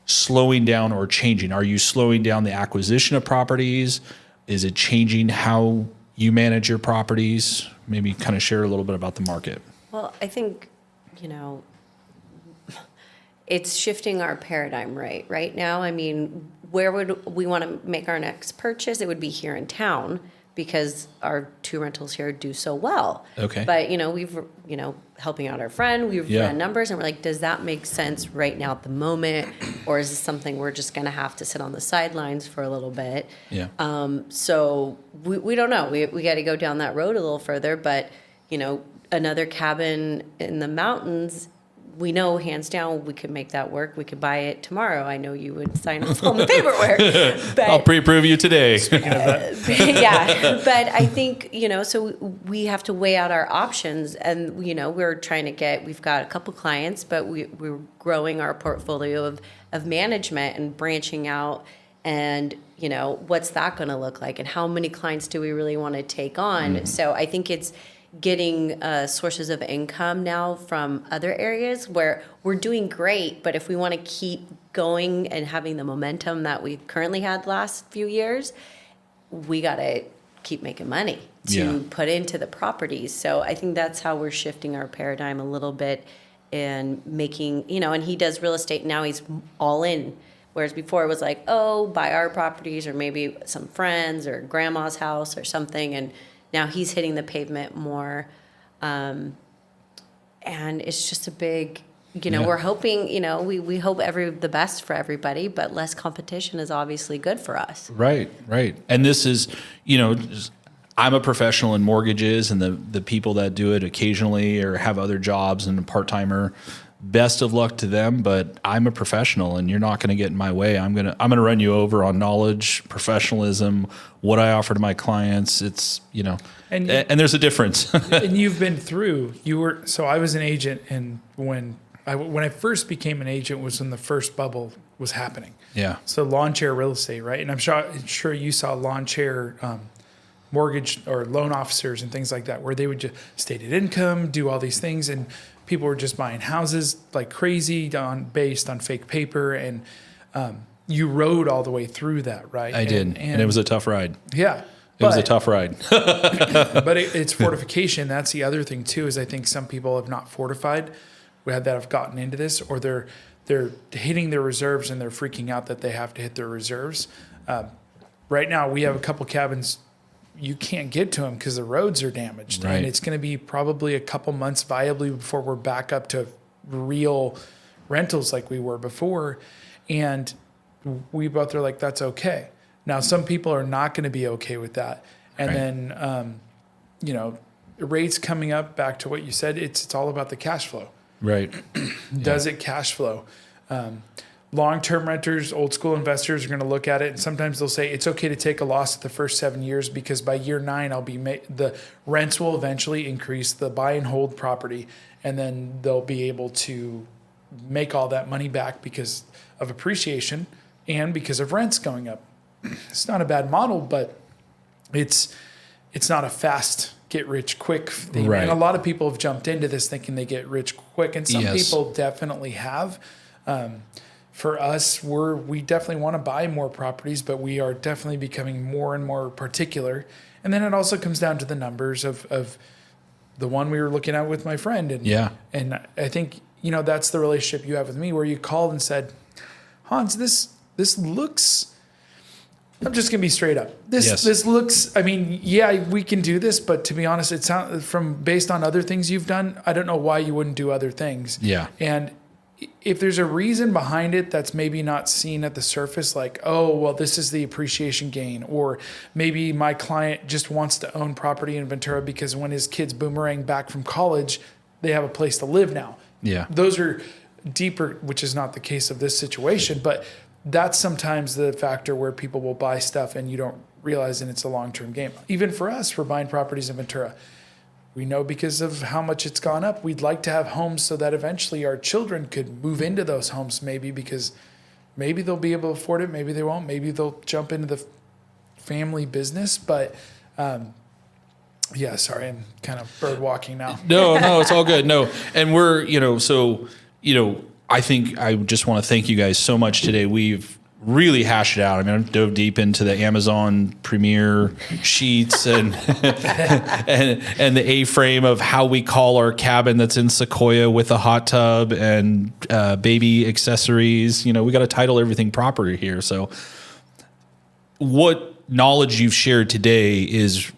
A: slowing down or changing? Are you slowing down the acquisition of properties? Is it changing how you manage your properties? Maybe kind of share a little bit about the market.
C: Well, I think, it's shifting our paradigm right now. I mean, where would we want to make our next purchase? It would be here in town because our 2 rentals here do so well.
A: Okay.
C: But, we've, helping out our friend, we've run numbers and we're like, does that make sense right now at the moment? Or is this something we're just going to have to sit on the sidelines for a little bit?
A: Yeah.
C: So we don't know. We got to go down that road a little further, but, another cabin in the mountains, we know hands down we could make that work. We could buy it tomorrow. I know you would sign off on the paperwork. But,
A: I'll pre-approve you today.
C: yeah, but I think, so we have to weigh out our options, and, we're trying to we've got a couple clients, but we're growing our portfolio of management and branching out, and, what's that going to look like, and how many clients do we really want to take on? So I think it's getting sources of income now from other areas where we're doing great, but if we want to keep going and having the momentum that we've currently had the last few years, we got to keep making money to put into the properties. So I think that's how we're shifting our paradigm a little bit and making, and he does real estate now, he's all in. Whereas before it was like, buy our properties or maybe some friends or grandma's house or something, and now he's hitting the pavement more, and it's just a big, we're hoping, we hope the best for everybody, but less competition is obviously good for us.
A: Right. And this is, I'm a professional in mortgages, and the people that do it occasionally or have other jobs and a part-timer, best of luck to them, but I'm a professional and you're not going to get in my way. I'm going to run you over on knowledge, professionalism, what I offer to my clients. It's, and there's a difference.
B: And you've been through, so I was an agent, and when I first became an agent was when the first bubble was happening.
A: Yeah.
B: So lawn chair real estate, right? And I'm sure you saw lawn chair mortgage or loan officers and things like that, where they would just stated income, do all these things, and people were just buying houses like crazy based on fake paper, and you rode all the way through that, right?
A: I did, and it was a tough ride.
B: Yeah.
A: It was a tough ride.
B: But it's fortification. That's the other thing too, is I think some people have not fortified that have gotten into this, or they're hitting their reserves and they're freaking out that they have to hit their reserves. Right now we have a couple cabins, you can't get to them because the roads are damaged.
A: Right.
B: And it's going to be probably a couple months viably before we're back up to real rentals like we were before. And we both are like, that's okay. Now, some people are not going to be okay with that. And then, rates coming up, back to what you said, it's all about the cash flow.
A: Right.
B: Does it cash flow? Long-term renters, old school investors are going to look at it, and sometimes they'll say it's okay to take a loss at the first 7 years because by year 9, the rents will eventually increase, the buy and hold property, and then they'll be able to make all that money back because of appreciation and because of rents going up. It's not a bad model, but it's not a fast get rich quick thing.
A: Right.
B: And a lot of people have jumped into this thinking they get rich quick, and some people definitely have. For us, we definitely want to buy more properties, but we are definitely becoming more and more particular. And then it also comes down to the numbers of the one we were looking at with my friend. And I think, that's the relationship you have with me, where you called and said, Hans, this looks I'm just gonna be straight up.
A: Yes.
B: This looks. I mean, yeah, we can do this, but to be honest, it sounds based on other things you've done. I don't know why you wouldn't do other things.
A: Yeah.
B: And if there's a reason behind it that's maybe not seen at the surface, like, oh, well, this is the appreciation gain, or maybe my client just wants to own property in Ventura because when his kids boomerang back from college, they have a place to live now.
A: Yeah.
B: Those are deeper, which is not the case of this situation, but that's sometimes the factor where people will buy stuff and you don't realize, and it's a long-term game. Even for us, we're buying properties in Ventura. We know because of how much it's gone up, we'd like to have homes so that eventually our children could move into those homes, maybe because maybe they'll be able to afford it, maybe they won't, maybe they'll jump into the family business. But yeah, sorry, I'm kind of bird walking now.
A: No, it's all good. No, and we're, I think I just want to thank you guys so much today. We've really hashed it out. I mean, I dove deep into the Amazon Premiere sheets and and the A-frame of how we call our cabin that's in Sequoia with a hot tub and baby accessories. We got to title everything proper here. So what knowledge you've shared today is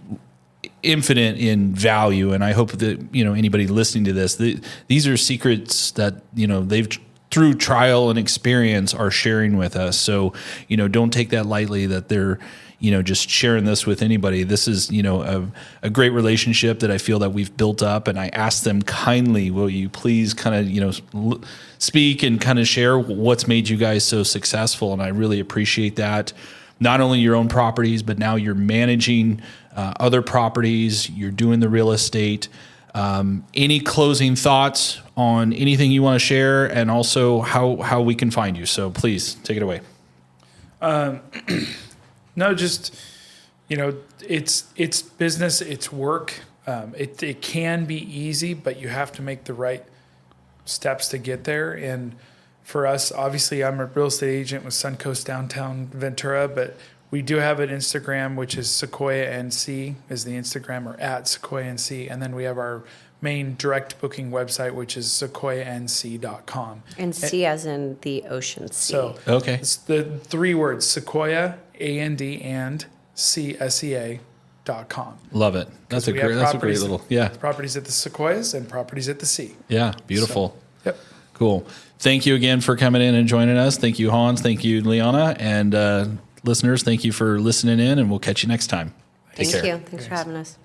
A: infinite in value, and I hope that anybody listening to this, these are secrets that they've through trial and experience are sharing with us. So don't take that lightly that they're just sharing this with anybody. This is a great relationship that I feel that we've built up, and I ask them kindly, will you please kind of speak and kind of share what's made you guys so successful? And I really appreciate that. Not only your own properties, but now you're managing other properties, you're doing the real estate. Any closing thoughts on anything you want to share, and also how we can find you? So please take it away.
B: No, just, it's business, it's work. It can be easy, but you have to make the right steps to get there. And for us, obviously, I'm a real estate agent with Suncoast Downtown Ventura, but we do have an Instagram, which is Sequoia NC is the Instagram, or at Sequoia NC. And then we have our main direct booking website, which is sequoianc.com.
C: And C as in the ocean sea.
B: So
A: Okay.
B: it's the 3 words, Sequoia, A-N-D, and C-S-E-A.com.
A: Love it. That's a great little, yeah.
B: Properties at the Sequoias and properties at the sea.
A: Yeah. Beautiful.
B: So, yep.
A: Cool. Thank you again for coming in and joining us. Thank you, Hans. Thank you, Liana. And listeners, thank you for listening in, and we'll catch you next time.
C: Thank you. Thanks for having us.